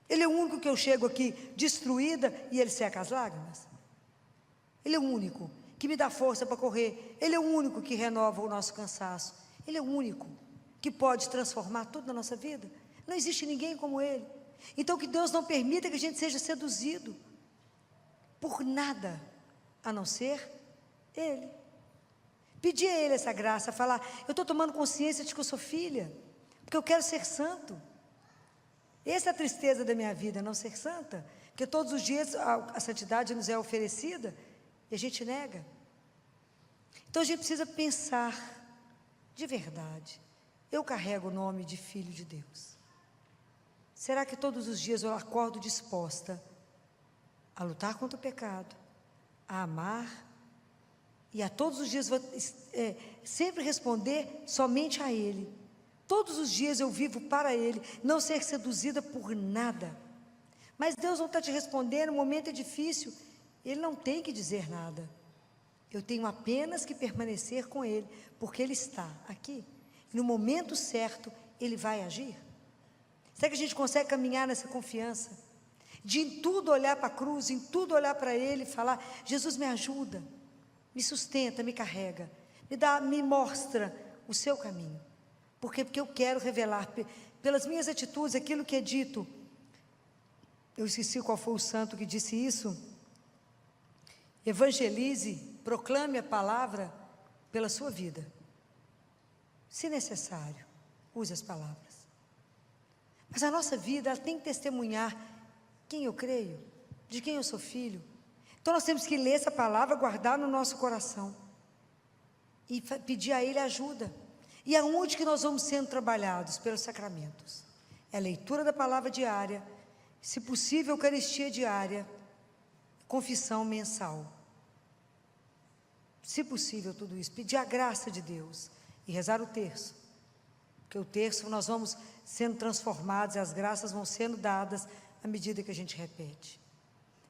Ele é o único que eu chego aqui destruída e Ele seca as lágrimas. Ele é o único que me dá força para correr. Ele é o único que renova o nosso cansaço. Ele é o único que pode transformar tudo na nossa vida. Não existe ninguém como Ele. Então que Deus não permita que a gente seja seduzido por nada, a não ser Ele. Pedir a Ele essa graça, falar, eu estou tomando consciência de que eu sou filha, porque eu quero ser santo. Essa é a tristeza da minha vida, não ser santa, porque todos os dias a santidade nos é oferecida, e a gente nega. Então a gente precisa pensar, de verdade, eu carrego o nome de filho de Deus. Será que todos os dias eu acordo disposta a lutar contra o pecado, a amar, e a todos os dias vou sempre responder somente a Ele. Todos os dias eu vivo para Ele, não ser seduzida por nada. Mas Deus não está te respondendo, o momento é difícil, Ele não tem que dizer nada. Eu tenho apenas que permanecer com Ele, porque Ele está aqui. E no momento certo, Ele vai agir. Será que a gente consegue caminhar nessa confiança? De em tudo olhar para a cruz, em tudo olhar para Ele e falar, Jesus me ajuda, me sustenta, me carrega, me mostra o seu caminho. Por quê? Porque eu quero revelar, pelas minhas atitudes, aquilo que é dito. Eu esqueci qual foi o santo que disse isso. Evangelize, proclame a palavra pela sua vida. Se necessário, use as palavras. Mas a nossa vida, ela tem que testemunhar quem eu creio, de quem eu sou filho. Então nós temos que ler essa palavra, guardar no nosso coração e pedir a Ele ajuda. E aonde que nós vamos sendo trabalhados? Pelos sacramentos. É a leitura da palavra diária, se possível, Eucaristia diária, confissão mensal. Se possível, tudo isso. Pedir a graça de Deus e rezar o terço. Porque o terço nós vamos sendo transformados e as graças vão sendo dadas à medida que a gente repete.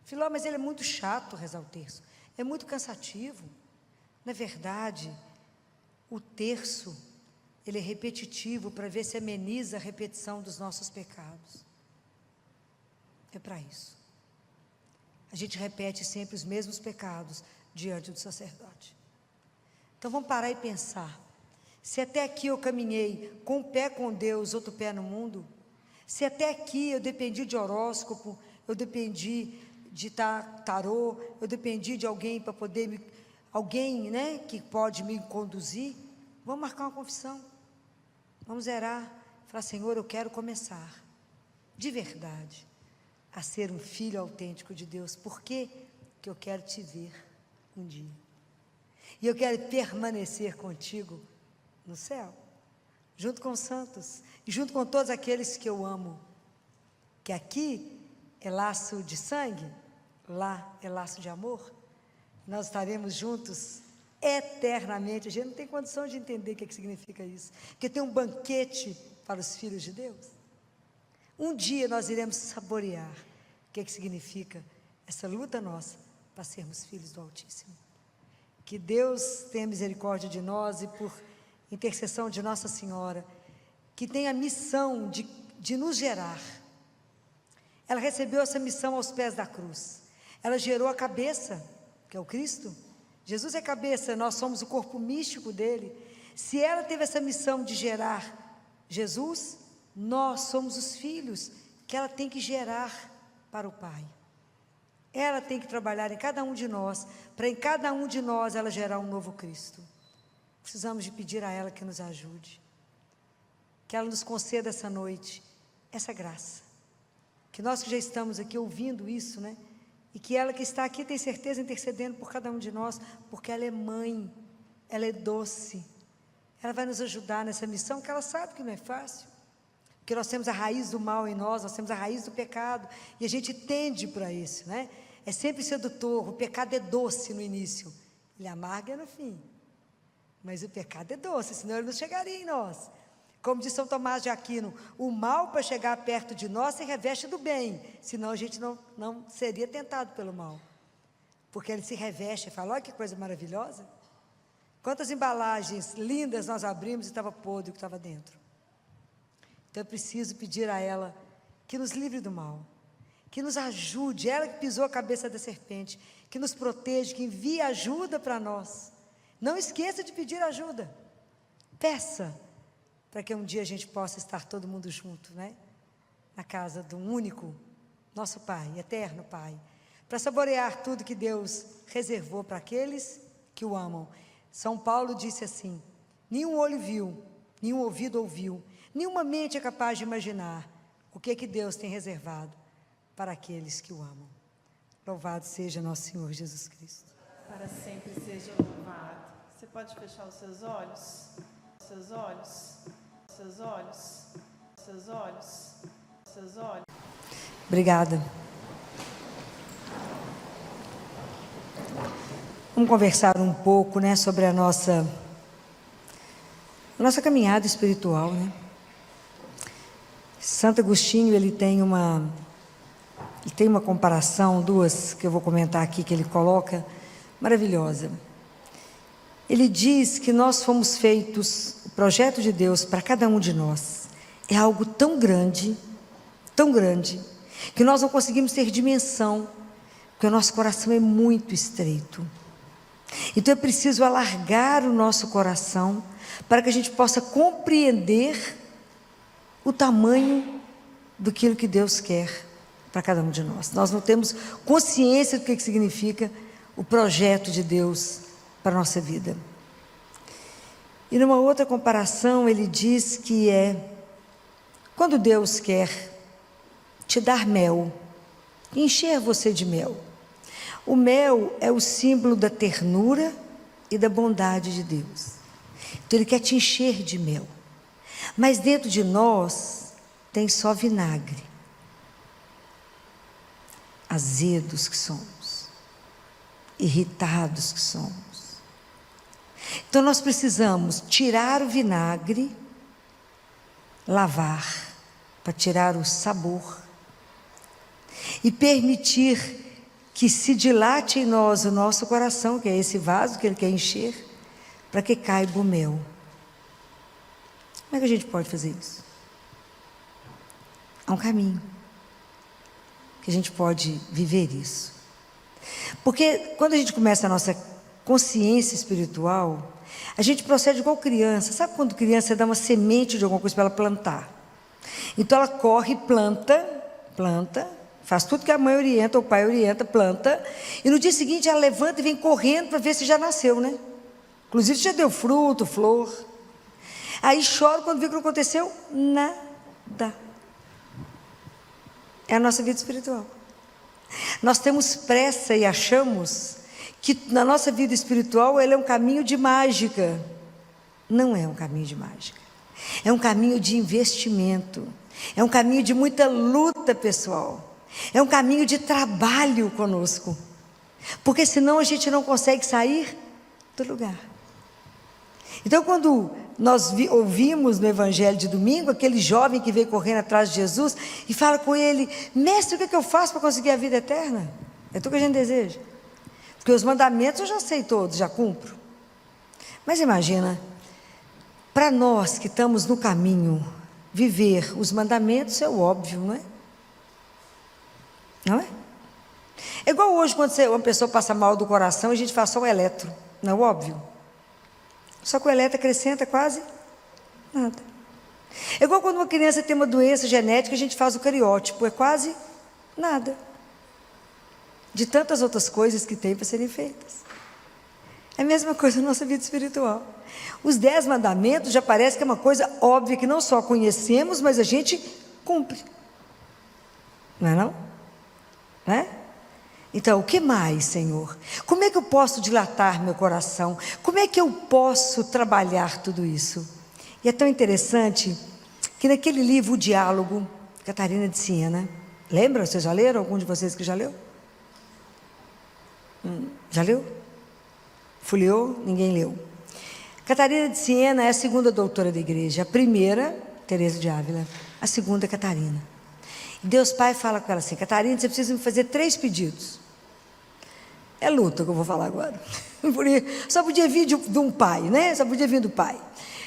Filó, mas ele é muito chato rezar o terço. É muito cansativo. Na verdade, o terço, ele é repetitivo para ver se ameniza a repetição dos nossos pecados. É para isso. A gente repete sempre os mesmos pecados diante do sacerdote. Então vamos parar e pensar. Se até aqui eu caminhei com um pé com Deus, outro pé no mundo, se até aqui eu dependi de horóscopo, eu dependi de tarô, eu dependi de alguém para poder, alguém, né, que pode me conduzir, vamos marcar uma confissão, vamos zerar, falar, Senhor, eu quero começar, de verdade, a ser um filho autêntico de Deus. Por quê? Porque eu quero te ver um dia, e eu quero permanecer contigo no céu, junto com os santos, e junto com todos aqueles que eu amo, que aqui é laço de sangue, lá é laço de amor, nós estaremos juntos eternamente. A gente não tem condição de entender o que significa isso, porque tem um banquete para os filhos de Deus. Um dia nós iremos saborear o que significa essa luta nossa para sermos filhos do Altíssimo. Que Deus tenha misericórdia de nós e por intercessão de Nossa Senhora, que tem a missão de nos gerar. Ela recebeu essa missão aos pés da cruz. Ela gerou a cabeça, que é o Cristo. Jesus é a cabeça, nós somos o corpo místico dele. Se ela teve essa missão de gerar Jesus, nós somos os filhos que ela tem que gerar para o Pai. Ela tem que trabalhar em cada um de nós, para em cada um de nós ela gerar um novo Cristo. Precisamos de pedir a ela que nos ajude, que ela nos conceda essa noite, essa graça. Que nós que já estamos aqui ouvindo isso, né? E que ela que está aqui tem certeza intercedendo por cada um de nós, porque ela é mãe, ela é doce. Ela vai nos ajudar nessa missão, que ela sabe que não é fácil. Porque nós temos a raiz do mal em nós temos a raiz do pecado, e a gente tende para isso, né? É sempre sedutor, o pecado é doce no início, ele amarga no fim. Mas o pecado é doce, senão ele não chegaria em nós. Como diz São Tomás de Aquino, o mal para chegar perto de nós se reveste do bem, senão a gente não seria tentado pelo mal. Porque ele se reveste e fala, olha que coisa maravilhosa. Quantas embalagens lindas nós abrimos e estava podre o que estava dentro. Então eu preciso pedir a ela que nos livre do mal, que nos ajude, ela que pisou a cabeça da serpente, que nos proteja, que envie ajuda para nós. Não esqueça de pedir ajuda. Peça, para que um dia a gente possa estar todo mundo junto, né? Na casa do único, nosso Pai, eterno Pai, para saborear tudo que Deus reservou para aqueles que o amam. São Paulo disse assim, nenhum olho viu, nenhum ouvido ouviu, nenhuma mente é capaz de imaginar o que Deus tem reservado para aqueles que o amam. Louvado seja nosso Senhor Jesus Cristo. Para sempre seja louvado. Você pode fechar os seus olhos? Seus olhos? Seus olhos? Seus olhos? Seus olhos? Obrigada. Vamos conversar um pouco, né, sobre a nossa caminhada espiritual, né? Santo Agostinho, ele tem uma comparação, duas que eu vou comentar aqui, que ele coloca, maravilhosa. Ele diz que nós fomos feitos, o projeto de Deus para cada um de nós é algo tão grande, que nós não conseguimos ter dimensão, porque o nosso coração é muito estreito. Então é preciso alargar o nosso coração, para que a gente possa compreender o tamanho daquilo que Deus quer para cada um de nós. Nós não temos consciência do que significa o projeto de Deus para a nossa vida. E numa outra comparação, ele diz que quando Deus quer te dar mel, encher você de mel. O mel é o símbolo da ternura e da bondade de Deus. Então ele quer te encher de mel. Mas dentro de nós tem só vinagre. Azedos que somos, irritados que somos. Então nós precisamos tirar o vinagre, lavar, para tirar o sabor, e permitir que se dilate em nós o nosso coração, que é esse vaso que ele quer encher, para que caiba o mel. Como é que a gente pode fazer isso? Há um caminho que a gente pode viver isso. Porque quando a gente começa a nossa consciência espiritual, a gente procede igual criança. Sabe quando criança dá uma semente de alguma coisa para ela plantar? Então ela corre, planta, faz tudo que a mãe orienta, ou o pai orienta, planta, e no dia seguinte ela levanta e vem correndo para ver se já nasceu, né? Inclusive já deu fruto, flor. Aí chora quando vê que não aconteceu nada. É a nossa vida espiritual. Nós temos pressa e achamos que na nossa vida espiritual ele é um caminho de mágica. Não é um caminho de mágica. É um caminho de investimento. É um caminho de muita luta pessoal. É um caminho de trabalho conosco. Porque senão a gente não consegue sair do lugar. Então quando nós ouvimos no Evangelho de domingo, aquele jovem que veio correndo atrás de Jesus e fala com ele, mestre, o que eu faço para conseguir a vida eterna? É tudo que a gente deseja. Porque os mandamentos eu já sei todos, já cumpro. Mas imagina, para nós que estamos no caminho, viver os mandamentos é o óbvio, não é? Não é? É igual hoje quando uma pessoa passa mal do coração e a gente faz só o eletro, não é o óbvio? Só que o eletro acrescenta quase nada. É igual quando uma criança tem uma doença genética, a gente faz o cariótipo, é quase nada. de tantas outras coisas que tem para serem feitas. É a mesma coisa na nossa vida espiritual. Os 10 mandamentos já parece que é uma coisa óbvia, que não só conhecemos, mas a gente cumpre. Não é não? Não é? Então, o que mais, Senhor? Como é que eu posso dilatar meu coração? Como é que eu posso trabalhar tudo isso? E é tão interessante que naquele livro, O Diálogo, Catarina de Siena, lembra? Vocês já leram? Algum de vocês que já leu? Já leu? Folheou? Ninguém leu. Catarina de Siena é a segunda doutora da igreja. A primeira, Teresa de Ávila. A segunda, Catarina. E Deus Pai fala com ela assim: Catarina, você precisa me fazer 3 pedidos. É luta que eu vou falar agora. Só podia vir de um pai, né? Só podia vir do pai.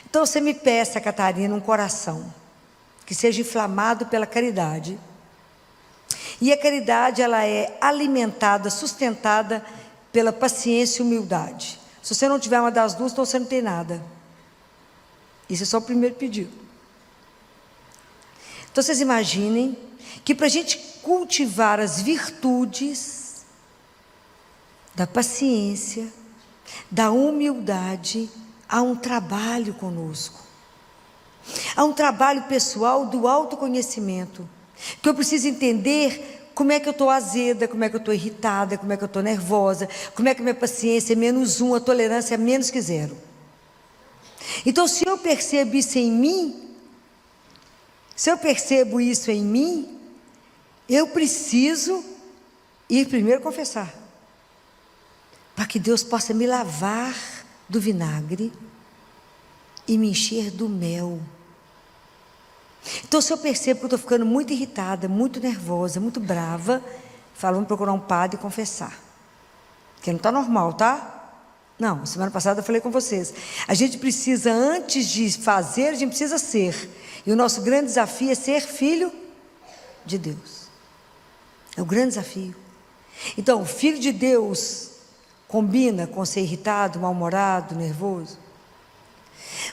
Então você me peça, Catarina, um coração que seja inflamado pela caridade. E a caridade, ela é alimentada, sustentada pela paciência e humildade. Se você não tiver uma das duas, então você não tem nada. Isso é só o primeiro pedido. Então vocês imaginem que para a gente cultivar as virtudes da paciência, da humildade, há um trabalho conosco. Há um trabalho pessoal do autoconhecimento, que eu preciso entender como é que eu estou azeda, como é que eu estou irritada, como é que eu estou nervosa, como é que a minha paciência é -1, a tolerância é menos que 0. Então, se eu percebo isso em mim, eu preciso ir primeiro confessar, para que Deus possa me lavar do vinagre e me encher do mel. Então, se eu percebo que eu estou ficando muito irritada, muito nervosa, muito brava, falo, vamos procurar um padre e confessar. Porque não está normal, tá? Não, semana passada eu falei com vocês. A gente precisa, antes de fazer, a gente precisa ser. E o nosso grande desafio é ser filho de Deus. É o grande desafio. Então, o filho de Deus combina com ser irritado, mal-humorado, nervoso.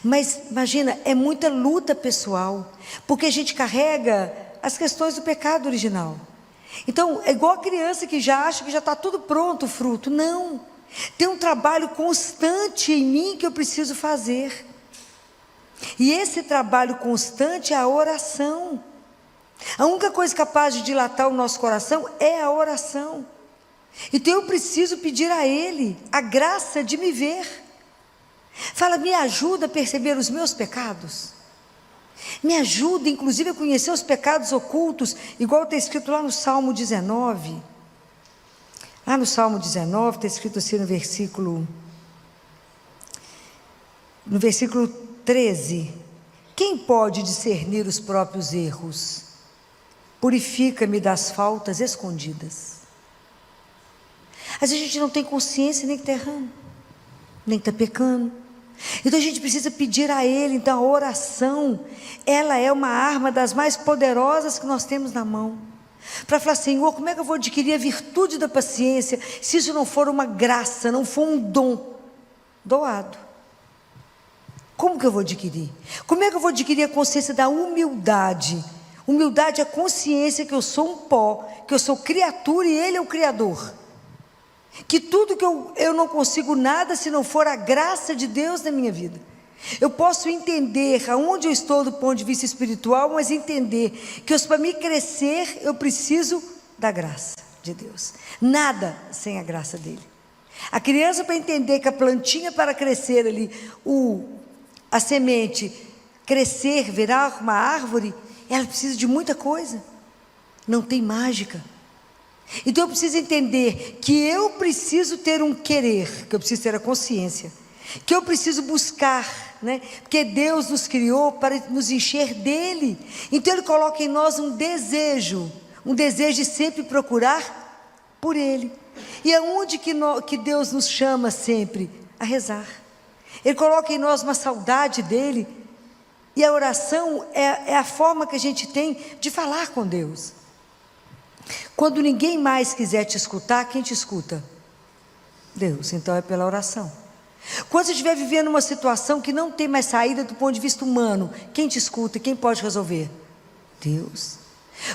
Mas, imagina, é muita luta pessoal, porque a gente carrega as questões do pecado original. Então, é igual a criança que já acha que já está tudo pronto o fruto. Não, tem um trabalho constante em mim que eu preciso fazer. E esse trabalho constante é a oração. A única coisa capaz de dilatar o nosso coração é a oração. Então eu preciso pedir a Ele a graça de me ver. Fala, me ajuda a perceber os meus pecados. Me ajuda, inclusive, a conhecer os pecados ocultos, igual está escrito lá no Salmo 19. Lá no Salmo 19 está escrito assim no versículo 13. Quem pode discernir os próprios erros? Purifica-me das faltas escondidas. Às vezes a gente não tem consciência nem que está errando, nem que está pecando. Então a gente precisa pedir a Ele. Então a oração, ela é uma arma das mais poderosas que nós temos na mão, para falar, Senhor, como é que eu vou adquirir a virtude da paciência, se isso não for uma graça, não for um dom doado? Como que eu vou adquirir? Como é que eu vou adquirir a consciência da humildade? Humildade é a consciência que eu sou um pó, que eu sou criatura e Ele é o Criador. Que tudo que eu não consigo nada se não for a graça de Deus na minha vida. Eu posso entender aonde eu estou do ponto de vista espiritual, mas entender que para me crescer eu preciso da graça de Deus. Nada sem a graça dele. A criança, para entender que a plantinha, para crescer ali, a semente crescer, virar uma árvore, ela precisa de muita coisa. Não tem mágica. Então eu preciso entender que eu preciso ter um querer, que eu preciso ter a consciência, que eu preciso buscar, né? Porque Deus nos criou para nos encher dele. Então Ele coloca em nós um desejo de sempre procurar por Ele. E aonde que Deus nos chama sempre? A rezar. Ele coloca em nós uma saudade dele, e a oração é a forma que a gente tem de falar com Deus. Quando ninguém mais quiser te escutar, quem te escuta? Deus. Então é pela oração. Quando você estiver vivendo uma situação que não tem mais saída do ponto de vista humano, quem te escuta? Quem pode resolver? Deus.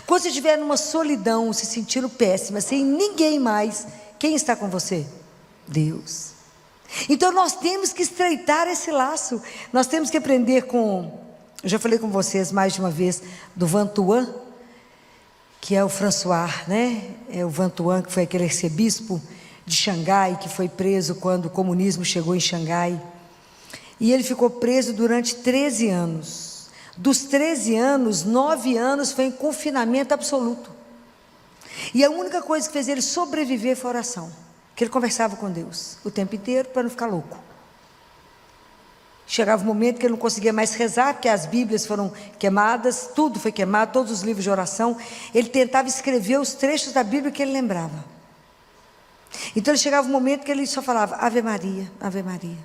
Quando você estiver numa solidão, se sentindo péssima, sem ninguém mais, quem está com você? Deus. Então nós temos que estreitar esse laço. Nós temos que aprender com, eu já falei com vocês mais de uma vez, do Van Thuan, que é o François, né? É o Van Thuan, que foi aquele arcebispo de Xangai, que foi preso quando o comunismo chegou em Xangai. E ele ficou preso durante 13 anos. Dos 13 anos, 9 anos foi em confinamento absoluto. E a única coisa que fez ele sobreviver foi a oração. Que ele conversava com Deus o tempo inteiro para não ficar louco. Chegava um momento que ele não conseguia mais rezar, porque as Bíblias foram queimadas, tudo foi queimado, todos os livros de oração. Ele tentava escrever os trechos da Bíblia que ele lembrava. Então ele chegava um momento que ele só falava Ave Maria, Ave Maria.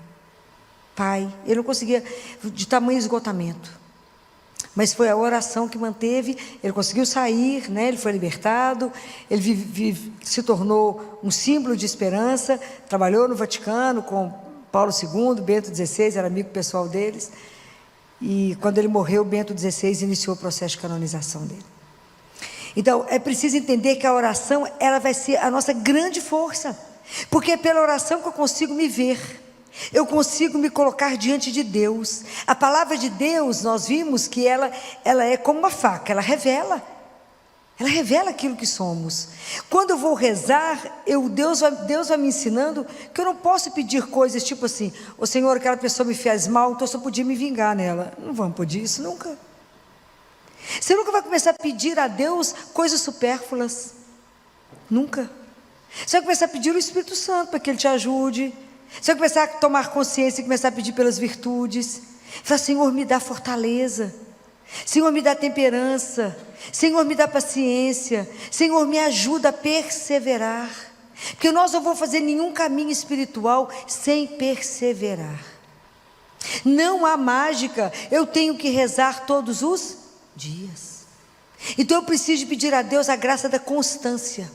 Pai, ele não conseguia, de tamanho esgotamento. Mas foi a oração que manteve, ele conseguiu sair, né? Ele foi libertado, ele se tornou um símbolo de esperança, trabalhou no Vaticano com Paulo II, Bento XVI, era amigo pessoal deles, e quando ele morreu, Bento XVI iniciou o processo de canonização dele. Então, é preciso entender que a oração, ela vai ser a nossa grande força, porque é pela oração que eu consigo me ver, eu consigo me colocar diante de Deus. A palavra de Deus, nós vimos que ela é como uma faca, ela revela aquilo que somos. Quando eu vou rezar, Deus vai me ensinando que eu não posso pedir coisas tipo assim, ô Senhor, aquela pessoa me fez mal, então eu só podia me vingar nela. Não vamos pedir isso nunca. Você nunca vai começar a pedir a Deus coisas supérfluas. Nunca. Você vai começar a pedir o Espírito Santo para que Ele te ajude. Você vai começar a tomar consciência e começar a pedir pelas virtudes. Fala, Senhor, me dá fortaleza. Senhor, me dá temperança. Senhor, me dá paciência. Senhor, me ajuda a perseverar. Porque nós não vamos fazer nenhum caminho espiritual sem perseverar. Não há mágica. Eu tenho que rezar todos os dias. Então eu preciso pedir a Deus a graça da constância.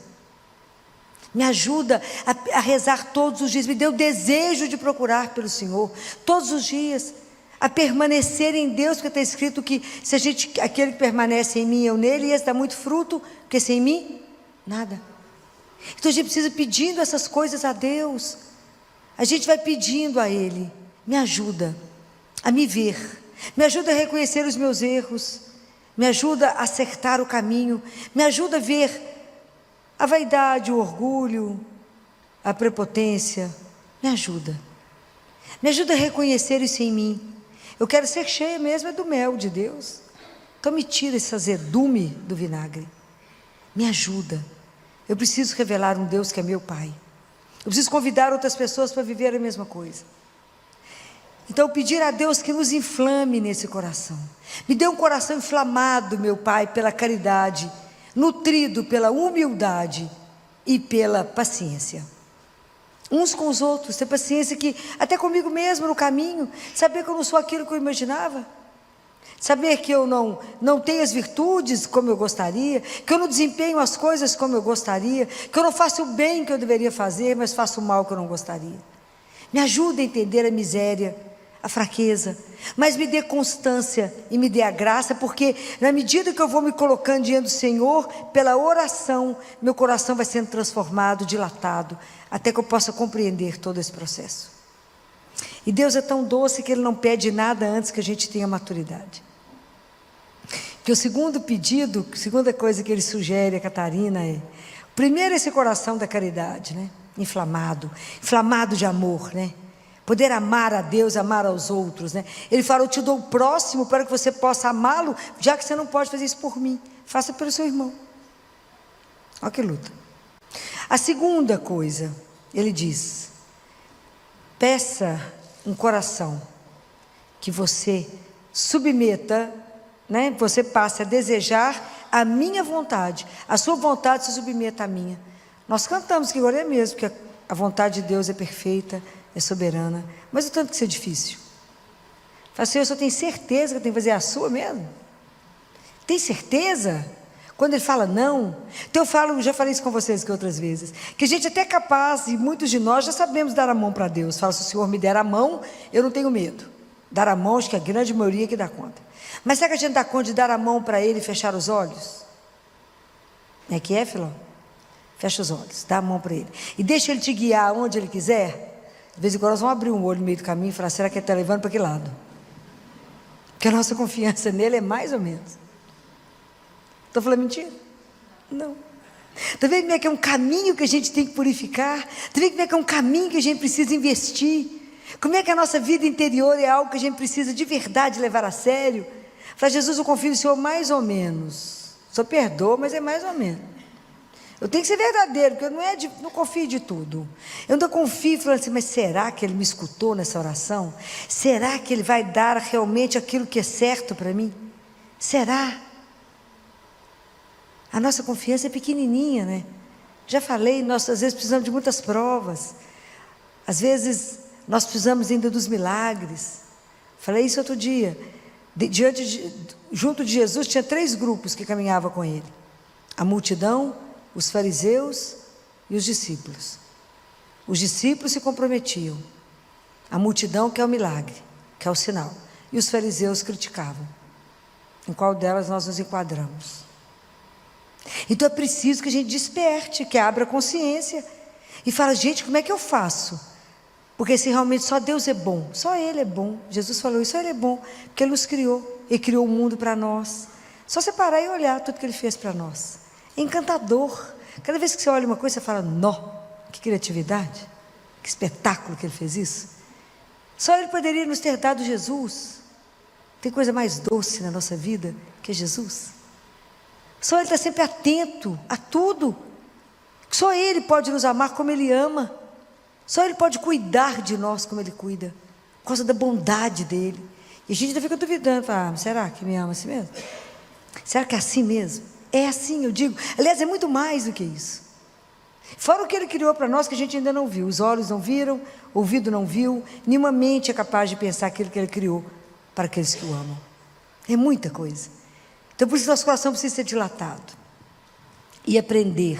Me ajuda a rezar todos os dias. Me dê o desejo de procurar pelo Senhor todos os dias. A permanecer em Deus, porque está escrito que se aquele que permanece em mim, eu nele, esse dá muito fruto, porque sem mim, nada. Então a gente precisa pedindo essas coisas a Deus. A gente vai pedindo a Ele, me ajuda a me ver, me ajuda a reconhecer os meus erros, me ajuda a acertar o caminho, me ajuda a ver a vaidade, o orgulho, a prepotência, me ajuda a reconhecer isso em mim. Eu quero ser cheia mesmo do mel de Deus, então me tira esse azedume do vinagre, me ajuda. Eu preciso revelar um Deus que é meu Pai, eu preciso convidar outras pessoas para viver a mesma coisa. Então pedir a Deus que nos inflame nesse coração, me dê um coração inflamado, meu Pai, pela caridade, nutrido pela humildade e pela paciência. Uns com os outros, ter paciência que, até comigo mesmo no caminho, saber que eu não sou aquilo que eu imaginava, saber que eu não tenho as virtudes como eu gostaria, que eu não desempenho as coisas como eu gostaria, que eu não faço o bem que eu deveria fazer, mas faço o mal que eu não gostaria. Me ajuda a entender a miséria, a fraqueza, mas me dê constância e me dê a graça, porque na medida que eu vou me colocando diante do Senhor, pela oração, meu coração vai sendo transformado, dilatado, até que eu possa compreender todo esse processo. E Deus é tão doce que Ele não pede nada antes que a gente tenha maturidade. Que o segundo pedido, a segunda coisa que Ele sugere a Catarina é, primeiro esse coração da caridade, né? Inflamado de amor, né? Poder amar a Deus, amar aos outros, né? Ele fala, eu te dou o próximo para que você possa amá-lo, já que você não pode fazer isso por mim, faça pelo seu irmão. Olha que luta. A segunda coisa, ele diz, peça um coração que você submeta, né? Você passe a desejar a minha vontade, a sua vontade se submeta à minha. Nós cantamos que agora é mesmo, que a vontade de Deus é perfeita, é soberana, mas o tanto que isso é difícil. Fala assim, eu só tenho certeza que eu tenho que fazer a sua mesmo? Tem certeza? Quando ele fala não, então eu falo, já falei isso com vocês que outras vezes, que a gente até é capaz, e muitos de nós já sabemos dar a mão para Deus. Fala, se o Senhor me der a mão, eu não tenho medo. Dar a mão, acho que é a grande maioria que dá conta. Mas será que a gente dá conta de dar a mão para Ele e fechar os olhos? É que é, Filó? Fecha os olhos, dá a mão para ele. E deixa ele te guiar onde ele quiser. De vez em quando nós vamos abrir um olho no meio do caminho e falar, será que ele está levando para que lado? Porque a nossa confiança nele é mais ou menos. Estou falando mentira? Não. Está vendo como é que é um caminho que a gente tem que purificar? Está vendo como é que é um caminho que a gente precisa investir? Como é que a nossa vida interior é algo que a gente precisa de verdade levar a sério? Fala, Jesus, eu confio no Senhor mais ou menos. O Senhor perdoa, mas é mais ou menos. Eu tenho que ser verdadeiro, porque eu não confio de tudo. Eu ainda confio, falando assim, mas será que Ele me escutou nessa oração? Será que Ele vai dar realmente aquilo que é certo para mim? Será? A nossa confiança é pequenininha, né? Já falei, nós às vezes precisamos de muitas provas. Às vezes nós precisamos ainda dos milagres. Falei isso outro dia. Junto de Jesus tinha 3 grupos que caminhavam com Ele. A multidão, os fariseus e os discípulos. Os discípulos se comprometiam. A multidão quer o milagre, quer o sinal. E os fariseus criticavam. Em qual delas nós nos enquadramos? Então é preciso que a gente desperte, que abra a consciência e fala, gente, como é que eu faço? Porque se realmente só Deus é bom, só Ele é bom. Jesus falou isso, só Ele é bom, porque Ele nos criou. Ele criou o mundo para nós. Só você parar e olhar tudo que Ele fez para nós. É encantador. Cada vez que você olha uma coisa, você fala, nó, que criatividade, que espetáculo que Ele fez isso. Só Ele poderia nos ter dado Jesus. Tem coisa mais doce na nossa vida que Jesus. Só Ele está sempre atento a tudo. Só Ele pode nos amar como Ele ama. Só Ele pode cuidar de nós como Ele cuida, por causa da bondade dEle. E a gente ainda fica duvidando, fala, será que me ama assim mesmo? Será que é assim mesmo? É assim, eu digo. Aliás, é muito mais do que isso. Fora o que Ele criou para nós que a gente ainda não viu. Os olhos não viram, o ouvido não viu, nenhuma mente é capaz de pensar aquilo que Ele criou para aqueles que o amam. É muita coisa. Então, por isso, nosso coração precisa ser dilatado e aprender.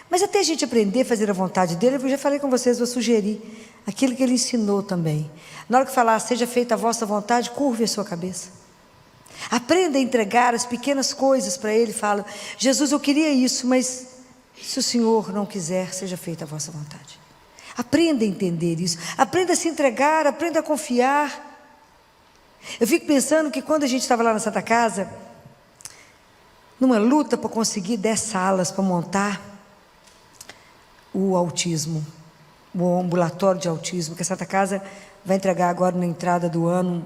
Mas até a gente aprender a fazer a vontade dEle, eu já falei com vocês, vou sugerir aquilo que Ele ensinou também. Na hora que falar, seja feita a vossa vontade, curve a sua cabeça. Aprenda a entregar as pequenas coisas para Ele. Fala, Jesus, eu queria isso, mas se o Senhor não quiser, seja feita a vossa vontade. Aprenda a entender isso. Aprenda a se entregar, aprenda a confiar. Eu fico pensando que quando a gente estava lá na Santa Casa, numa luta para conseguir 10 salas para montar o autismo, o ambulatório de autismo, que a Santa Casa vai entregar agora na entrada do ano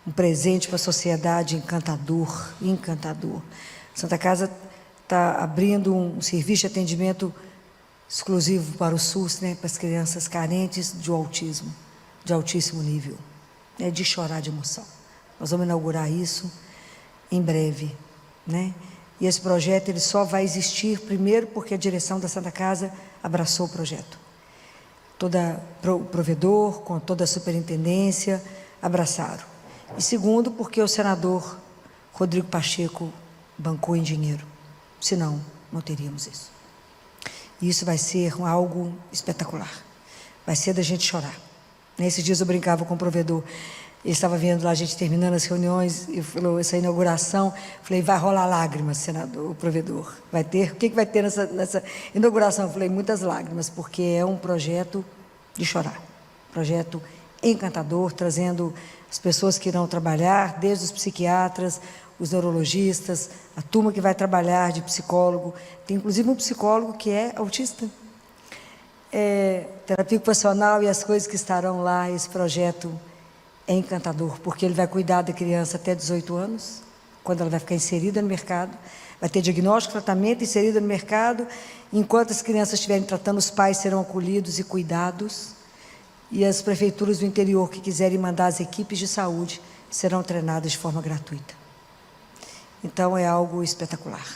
um presente para a sociedade encantador, encantador. A Santa Casa está abrindo um serviço de atendimento exclusivo para o SUS, né, para as crianças carentes de autismo, de altíssimo nível, né, de chorar de emoção. Nós vamos inaugurar isso em breve, né? E esse projeto ele só vai existir, primeiro, porque a direção da Santa Casa abraçou o projeto. O provedor, com toda a superintendência, abraçaram. E segundo, porque o senador Rodrigo Pacheco bancou em dinheiro. Senão, não teríamos isso. E isso vai ser algo espetacular. Vai ser da gente chorar. Nesses dias eu brincava com o provedor. Ele estava vendo lá a gente terminando as reuniões e falou, essa inauguração, falei, vai rolar lágrimas, senador, o provedor. Vai ter, o que vai ter nessa inauguração? Eu falei, muitas lágrimas, porque é um projeto de chorar. Projeto encantador, trazendo as pessoas que irão trabalhar, desde os psiquiatras, os neurologistas, a turma que vai trabalhar de psicólogo. Tem inclusive um psicólogo que é autista. Terapia ocupacional e as coisas que estarão lá, esse projeto é encantador, porque ele vai cuidar da criança até 18 anos, quando ela vai ficar inserida no mercado, vai ter diagnóstico, tratamento, inserida no mercado, enquanto as crianças estiverem tratando, os pais serão acolhidos e cuidados, e as prefeituras do interior que quiserem mandar as equipes de saúde, serão treinadas de forma gratuita. Então é algo espetacular,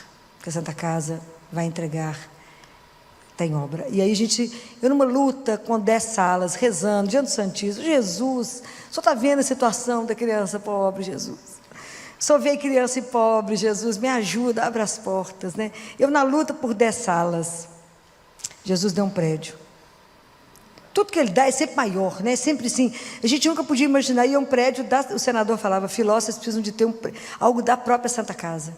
que a Santa Casa vai entregar, está em obra. E aí eu numa luta com 10 salas, rezando, diante do Santíssimo, Jesus, o senhor está vendo a situação da criança pobre, Jesus. Só vê criança e pobre, Jesus, me ajuda, abre as portas, né? Eu na luta por 10 salas, Jesus deu um prédio. Tudo que Ele dá é sempre maior, né? Sempre assim. A gente nunca podia imaginar, ia um prédio, o senador falava, Filó, vocês precisam de ter algo da própria Santa Casa.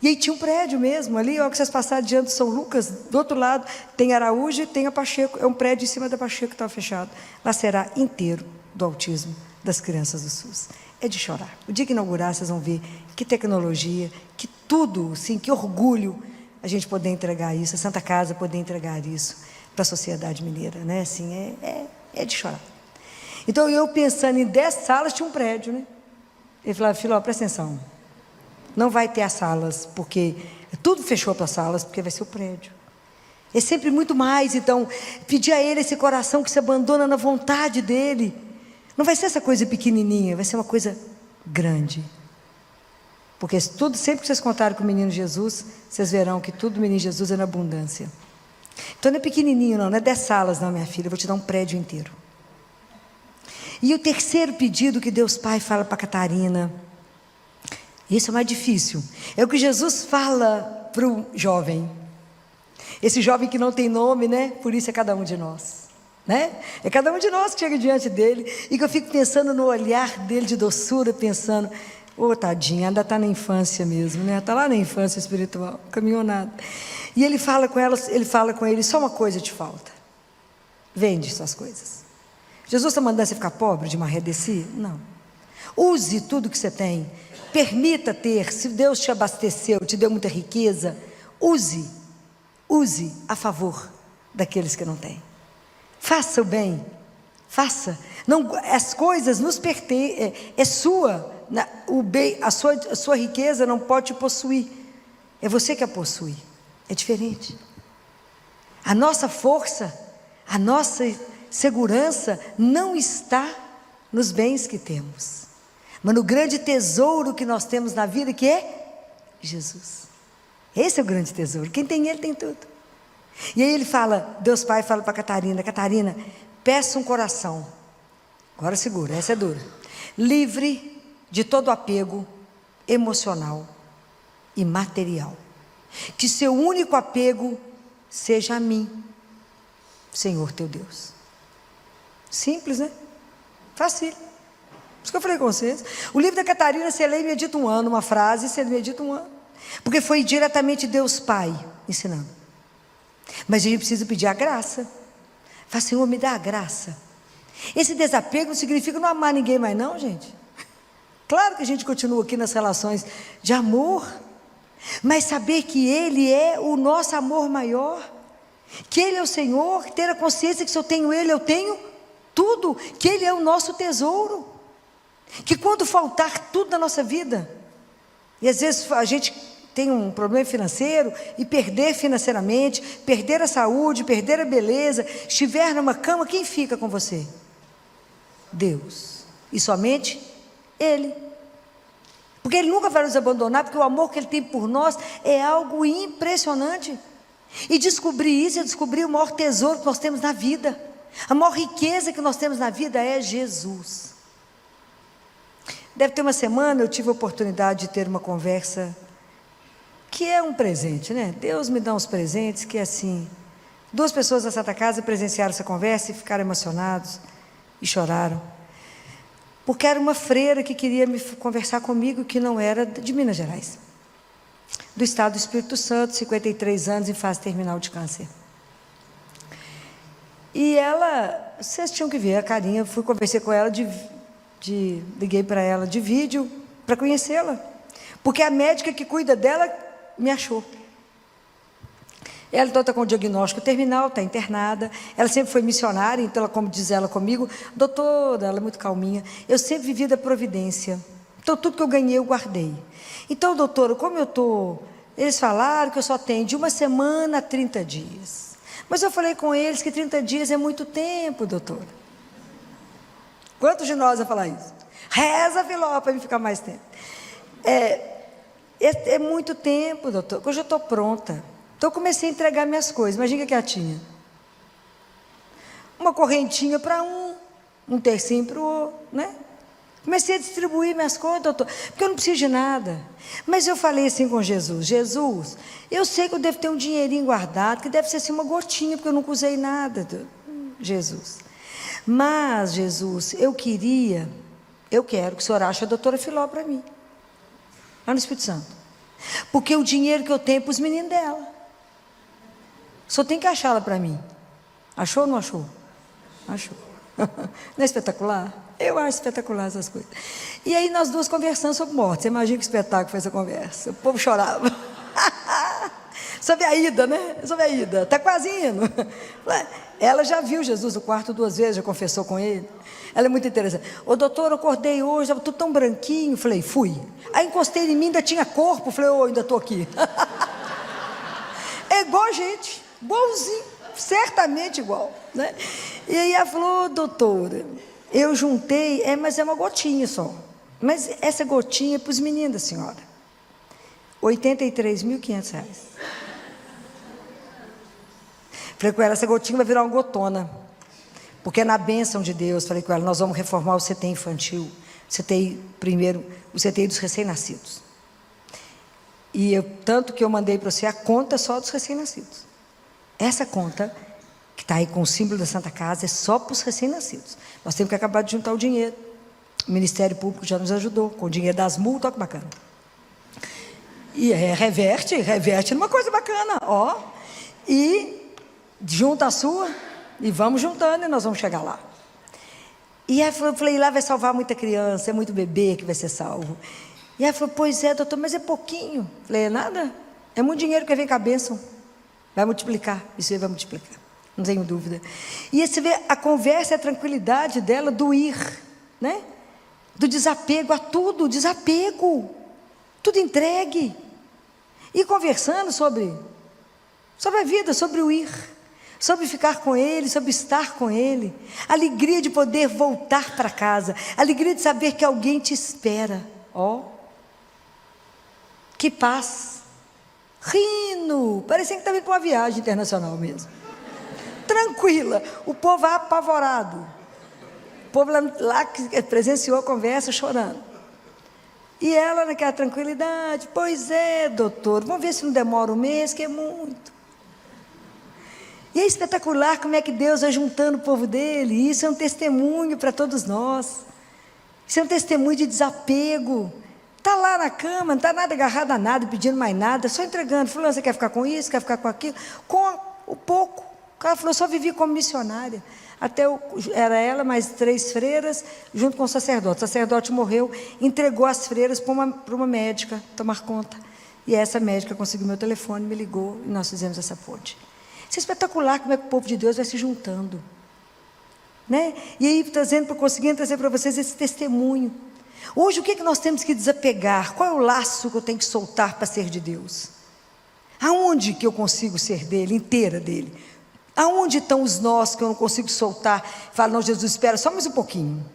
E aí tinha um prédio mesmo, ali, ó, que vocês passaram diante de São Lucas, do outro lado tem Araújo e tem a Pacheco, é um prédio em cima da Pacheco que estava fechado. Lá será inteiro do autismo das crianças do SUS. É de chorar. O dia que inaugurar, vocês vão ver que tecnologia, que tudo, assim, que orgulho a gente poder entregar isso, a Santa Casa poder entregar isso para a sociedade mineira, né? Assim, é de chorar. Então, eu pensando em 10 salas, tinha um prédio, né? Ele falava, filho, ó, presta atenção, não vai ter as salas, porque tudo fechou para as salas, porque vai ser o prédio. É sempre muito mais, então, pedir a Ele esse coração que se abandona na vontade dEle. Não vai ser essa coisa pequenininha, vai ser uma coisa grande. Porque tudo, sempre que vocês contarem com o menino Jesus, vocês verão que tudo do menino Jesus é na abundância. Então não é pequenininho não é 10 salas não, minha filha, eu vou te dar um prédio inteiro. E o terceiro pedido que Deus Pai fala para Catarina, esse é o mais difícil, é o que Jesus fala para o jovem. Esse jovem que não tem nome, né? Por isso é cada um de nós, né? É cada um de nós que chega diante dele, e que eu fico pensando no olhar dele de doçura, pensando, tadinha, ainda está na infância mesmo, né? Está lá na infância espiritual, caminhou nada. E ele fala com ele, só uma coisa te falta, vende suas coisas. Jesus está mandando você ficar pobre de maré desse? Não. Use tudo que você tem, permita ter, se Deus te abasteceu, te deu muita riqueza, use a favor daqueles que não têm. Faça o bem, faça. Não, as coisas nos pertencem, é sua, o bem, a sua riqueza não pode te possuir, é você que a possui, é diferente. A nossa força, a nossa segurança não está nos bens que temos, mas no grande tesouro que nós temos na vida, que é Jesus. Esse é o grande tesouro, quem tem ele tem tudo. E aí ele fala, Deus Pai fala para Catarina, Catarina, peça um coração, agora segura, essa é dura, livre de todo apego emocional e material, que seu único apego seja a mim, Senhor teu Deus. Simples, né? Fácil. Por isso que eu falei com vocês. O livro da Catarina, você lê e medita um ano, uma frase, você medita um ano. Porque foi diretamente Deus Pai ensinando. Mas a gente precisa pedir a graça. Fala, Senhor, me dá a graça. Esse desapego não significa não amar ninguém mais não, gente. Claro que a gente continua aqui nas relações de amor, mas saber que Ele é o nosso amor maior, que Ele é o Senhor, ter a consciência que se eu tenho Ele, eu tenho tudo, que Ele é o nosso tesouro, que quando faltar tudo na nossa vida, e às vezes a gente tem um problema financeiro, e perder financeiramente, perder a saúde, perder a beleza, estiver numa cama, quem fica com você? Deus, e somente Ele, porque Ele nunca vai nos abandonar, porque o amor que Ele tem por nós é algo impressionante, e descobrir isso é descobrir o maior tesouro que nós temos na vida. A maior riqueza que nós temos na vida é Jesus. Deve ter uma semana eu tive a oportunidade de ter uma conversa, que é um presente, né? Deus me dá uns presentes que é assim. 2 pessoas da Santa Casa presenciaram essa conversa e ficaram emocionados e choraram. Porque era uma freira que queria conversar comigo, que não era de Minas Gerais, do estado do Espírito Santo, 53 anos, em fase terminal de câncer. E ela, vocês tinham que ver a carinha, fui conversar com ela, liguei para ela de vídeo, para conhecê-la, porque a médica que cuida dela me achou. Ela então está com o diagnóstico terminal, está internada, ela sempre foi missionária, então ela, como diz ela comigo, doutora, ela é muito calminha, eu sempre vivi da providência, então tudo que eu ganhei eu guardei. Então, doutora, como eu estou, eles falaram que eu só tenho de 1 semana a 30 dias, mas eu falei com eles que 30 dias é muito tempo, doutora. Quantos de nós vão falar isso? Reza, Filó, para me ficar mais tempo. É muito tempo, doutor, hoje eu estou pronta. Então eu comecei a entregar minhas coisas. Imagina o que ela tinha. Uma correntinha para um tercinho para o outro, né? Comecei a distribuir minhas coisas, doutor, porque eu não preciso de nada. Mas eu falei assim com Jesus, Jesus, eu sei que eu devo ter um dinheirinho guardado, que deve ser assim uma gotinha, porque eu nunca usei nada, Jesus. Mas, Jesus, eu quero que o Senhor ache a doutora Filó para mim, lá no Espírito Santo. Porque o dinheiro que eu tenho é para os meninos dela. Só tem que achá-la para mim. Achou ou não achou? Achou. Não é espetacular? Eu acho espetacular essas coisas. E aí nós duas conversando sobre morte. Você imagina que espetáculo foi essa conversa. O povo chorava. Sobre a ida, né? Sobre a ida. Está quase indo. Ela já viu Jesus no quarto 2 vezes, já confessou com ele. Ela é muito interessante. Ô doutor, eu acordei hoje, eu estou tão branquinho. Falei, fui. Aí encostei em mim, ainda tinha corpo. Falei, ainda estou aqui. É igual a gente, igualzinho, certamente igual, né? E aí ela falou, doutora, eu juntei, mas é uma gotinha só. Mas essa gotinha é para os meninos da senhora. R$ 83.500. Falei com ela, essa gotinha vai virar uma gotona. Porque é na bênção de Deus. Falei com ela, nós vamos reformar o CT infantil. CTI primeiro, o CTI dos recém-nascidos. E tanto que eu mandei para você a conta só dos recém-nascidos. Essa conta, que está aí com o símbolo da Santa Casa, é só para os recém-nascidos. Nós temos que acabar de juntar o dinheiro. O Ministério Público já nos ajudou, com o dinheiro das multas, olha que bacana. E reverte numa coisa bacana, ó. E junta a sua, e vamos juntando, e nós vamos chegar lá. E aí eu falei, lá vai salvar muita criança, é muito bebê que vai ser salvo. E ela falou, pois é, doutor, mas é pouquinho. Falei, é nada, é muito dinheiro que vem com a bênção. Vai multiplicar, isso aí vai multiplicar, não tenho dúvida. E aí você vê a conversa e a tranquilidade dela do ir, né? Do desapego a tudo, desapego, tudo entregue. E conversando sobre a vida, sobre o ir, sobre ficar com Ele, sobre estar com Ele. Alegria de poder voltar para casa, alegria de saber que alguém te espera, ó. Que paz, rindo, parecia que estava indo para uma viagem internacional mesmo, tranquila, o povo apavorado, o povo lá que presenciou a conversa chorando, e ela naquela tranquilidade, pois é, doutor, vamos ver se não demora um mês, que é muito. E é espetacular como é que Deus vai juntando o povo dele, e isso é um testemunho para todos nós, isso é um testemunho de desapego. Está lá na cama, não está nada agarrado a nada, pedindo mais nada, só entregando. Falou, você quer ficar com isso, quer ficar com aquilo? Com o pouco. O cara falou, só vivi como missionária. Era ela, mais 3 freiras, junto com o sacerdote. O sacerdote morreu, entregou as freiras para uma médica tomar conta. E essa médica conseguiu meu telefone, me ligou, e nós fizemos essa ponte. Isso é espetacular, como é que o povo de Deus vai se juntando. Né? E aí, conseguindo trazer para vocês esse testemunho. Hoje, o que nós temos que desapegar? Qual é o laço que eu tenho que soltar para ser de Deus? Aonde que eu consigo ser dele, inteira dele? Aonde estão os nós que eu não consigo soltar? Falo, não, Jesus, espera só mais um pouquinho.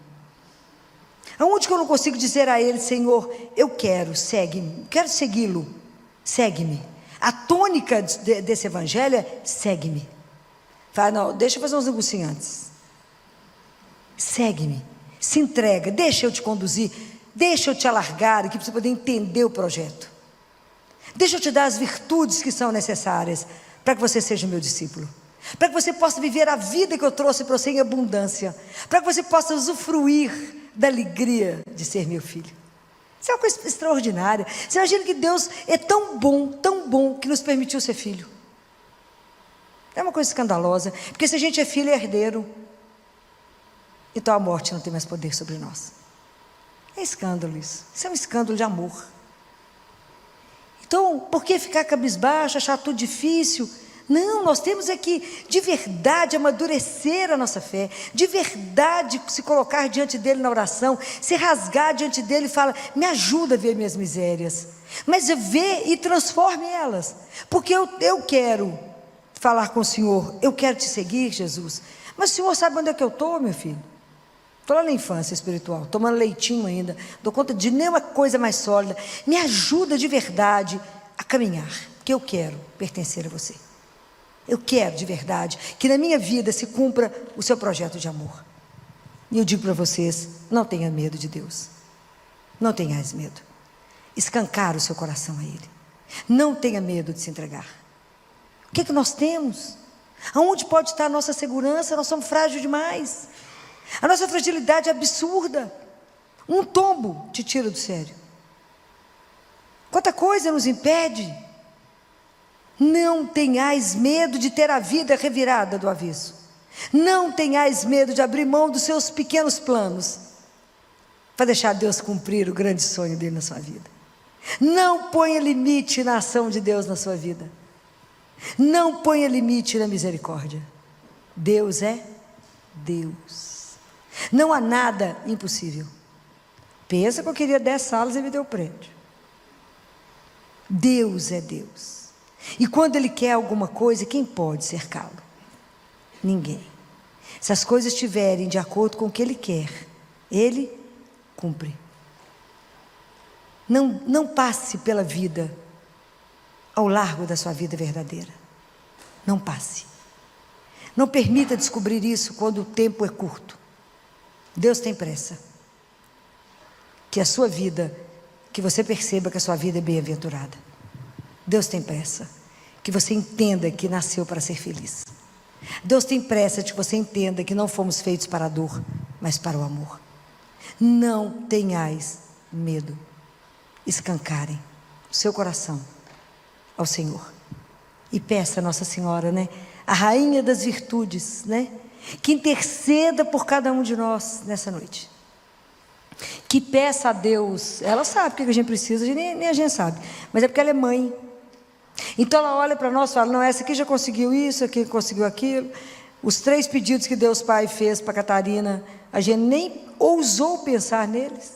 Aonde que eu não consigo dizer a ele, Senhor, eu quero, segue-me, quero segui-lo, segue-me. A tônica desse evangelho é, segue-me. Fala, não, deixa eu fazer uns negocinhos antes. Segue-me. Se entrega, deixa eu te conduzir, deixa eu te alargar aqui para você poder entender o projeto. Deixa eu te dar as virtudes que são necessárias para que você seja meu discípulo. Para que você possa viver a vida que eu trouxe para você em abundância. Para que você possa usufruir da alegria de ser meu filho. Isso é uma coisa extraordinária. Você imagina que Deus é tão bom, que nos permitiu ser filho. É uma coisa escandalosa, porque se a gente é filho, é herdeiro. Então a morte não tem mais poder sobre nós. É escândalo isso. Isso é um escândalo de amor. Então, por que ficar cabisbaixo, achar tudo difícil? Não, nós temos é que, de verdade, amadurecer a nossa fé, de verdade, se colocar diante dele na oração, se rasgar diante dele e falar, me ajuda a ver minhas misérias, mas vê e transforme elas, porque eu quero falar com o Senhor, eu quero te seguir, Jesus, mas o Senhor sabe onde é que eu estou, meu filho? Estou lá na infância espiritual, tomando leitinho ainda, dou conta de nenhuma coisa mais sólida, me ajuda de verdade a caminhar, porque eu quero pertencer a você. Eu quero de verdade que na minha vida se cumpra o seu projeto de amor. E eu digo para vocês, não tenha medo de Deus. Não tenhais medo. Escancar o seu coração a Ele. Não tenha medo de se entregar. O que nós temos? Aonde pode estar a nossa segurança? Nós somos frágeis demais. A nossa fragilidade é absurda. Um tombo te tira do sério. Quanta coisa nos impede. Não tenhais medo de ter a vida revirada do avesso. Não tenhais medo de abrir mão dos seus pequenos planos para deixar Deus cumprir o grande sonho dele na sua vida. Não ponha limite na ação de Deus na sua vida. Não ponha limite na misericórdia. Deus é Deus. Não há nada impossível. Pensa que eu queria 10 salas e me deu prédio. Deus é Deus. E quando Ele quer alguma coisa, quem pode cercá-lo? Ninguém. Se as coisas estiverem de acordo com o que Ele quer, Ele cumpre. Não passe pela vida ao largo da sua vida verdadeira. Não passe. Não permita descobrir isso quando o tempo é curto. Deus tem pressa. Que a sua vida, que você perceba que a sua vida é bem-aventurada. Deus tem pressa. Que você entenda que nasceu para ser feliz. Deus tem pressa de que você entenda que não fomos feitos para a dor, mas para o amor. Não tenhais medo. Escancarem o seu coração ao Senhor. E peça a Nossa Senhora, a Rainha das Virtudes, que interceda por cada um de nós nessa noite. Que peça a Deus, ela sabe o que a gente precisa, nem a gente sabe, mas é porque ela é mãe. Então ela olha para nós e fala, não, essa aqui já conseguiu isso, aqui conseguiu aquilo. Os 3 pedidos que Deus Pai fez para Catarina, a gente nem ousou pensar neles,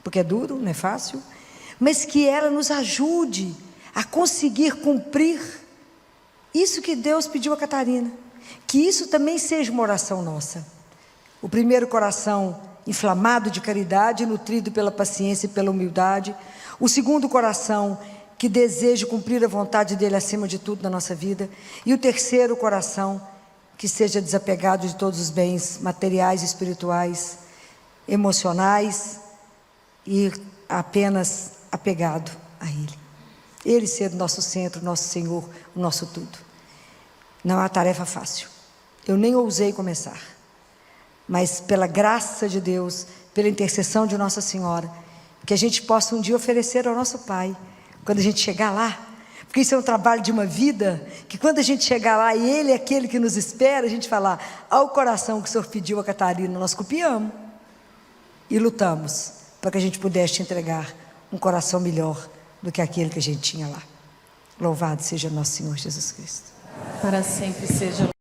porque é duro, não é fácil, mas que ela nos ajude a conseguir cumprir isso que Deus pediu a Catarina, que isso também seja uma oração nossa. O primeiro coração inflamado de caridade, nutrido pela paciência e pela humildade. O segundo coração que deseja cumprir a vontade dele acima de tudo na nossa vida. E o terceiro coração que seja desapegado de todos os bens materiais, espirituais, emocionais e apenas apegado a Ele. Ele ser o nosso centro, o nosso Senhor, o nosso tudo. Não é uma tarefa fácil. Eu nem ousei começar. Mas pela graça de Deus, pela intercessão de Nossa Senhora, que a gente possa um dia oferecer ao nosso Pai, quando a gente chegar lá, porque isso é um trabalho de uma vida, que quando a gente chegar lá e Ele é aquele que nos espera, a gente falar, ao coração que o Senhor pediu a Catarina, nós copiamos e lutamos, para que a gente pudesse te entregar um coração melhor do que aquele que a gente tinha lá. Louvado seja nosso Senhor Jesus Cristo. Para sempre seja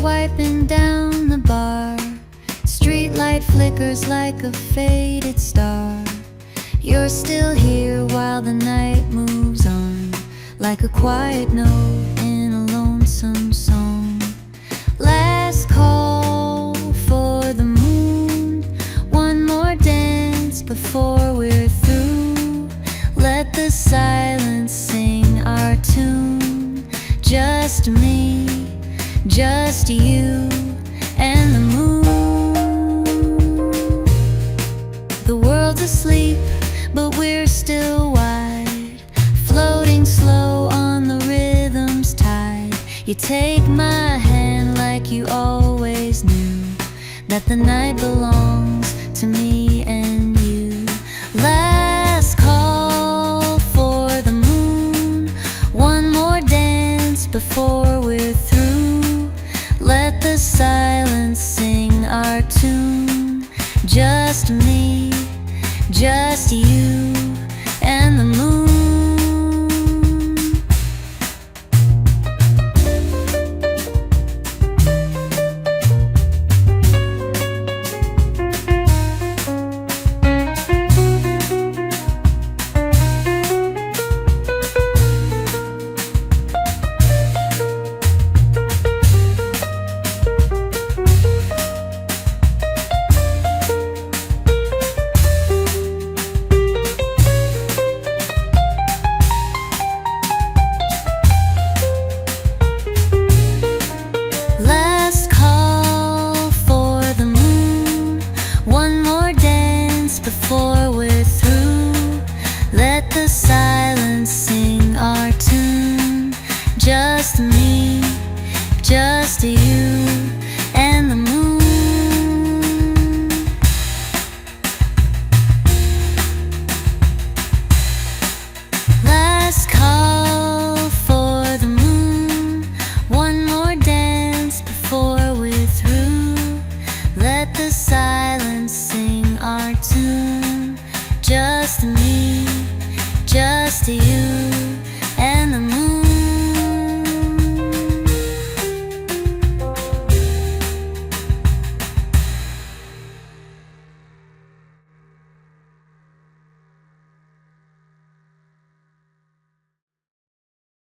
wiping down the bar. Streetlight flickers like a faded star. You're still here while the night moves on, like a quiet note in a lonesome song. Last call for the moon, one more dance before we're through. Let the silence sing our tune. Just me, just you, and the moon. The world's asleep, but we're still wide, floating slow on the rhythm's tide. You take my hand like you always knew, that the night belongs to me and you. Last call for the moon, one more dance before we're through. Let the silence sing our tune. Just me, just you, and the moon. Last call for the moon, one more dance before we're through. Let the silence sing our tune. Just me,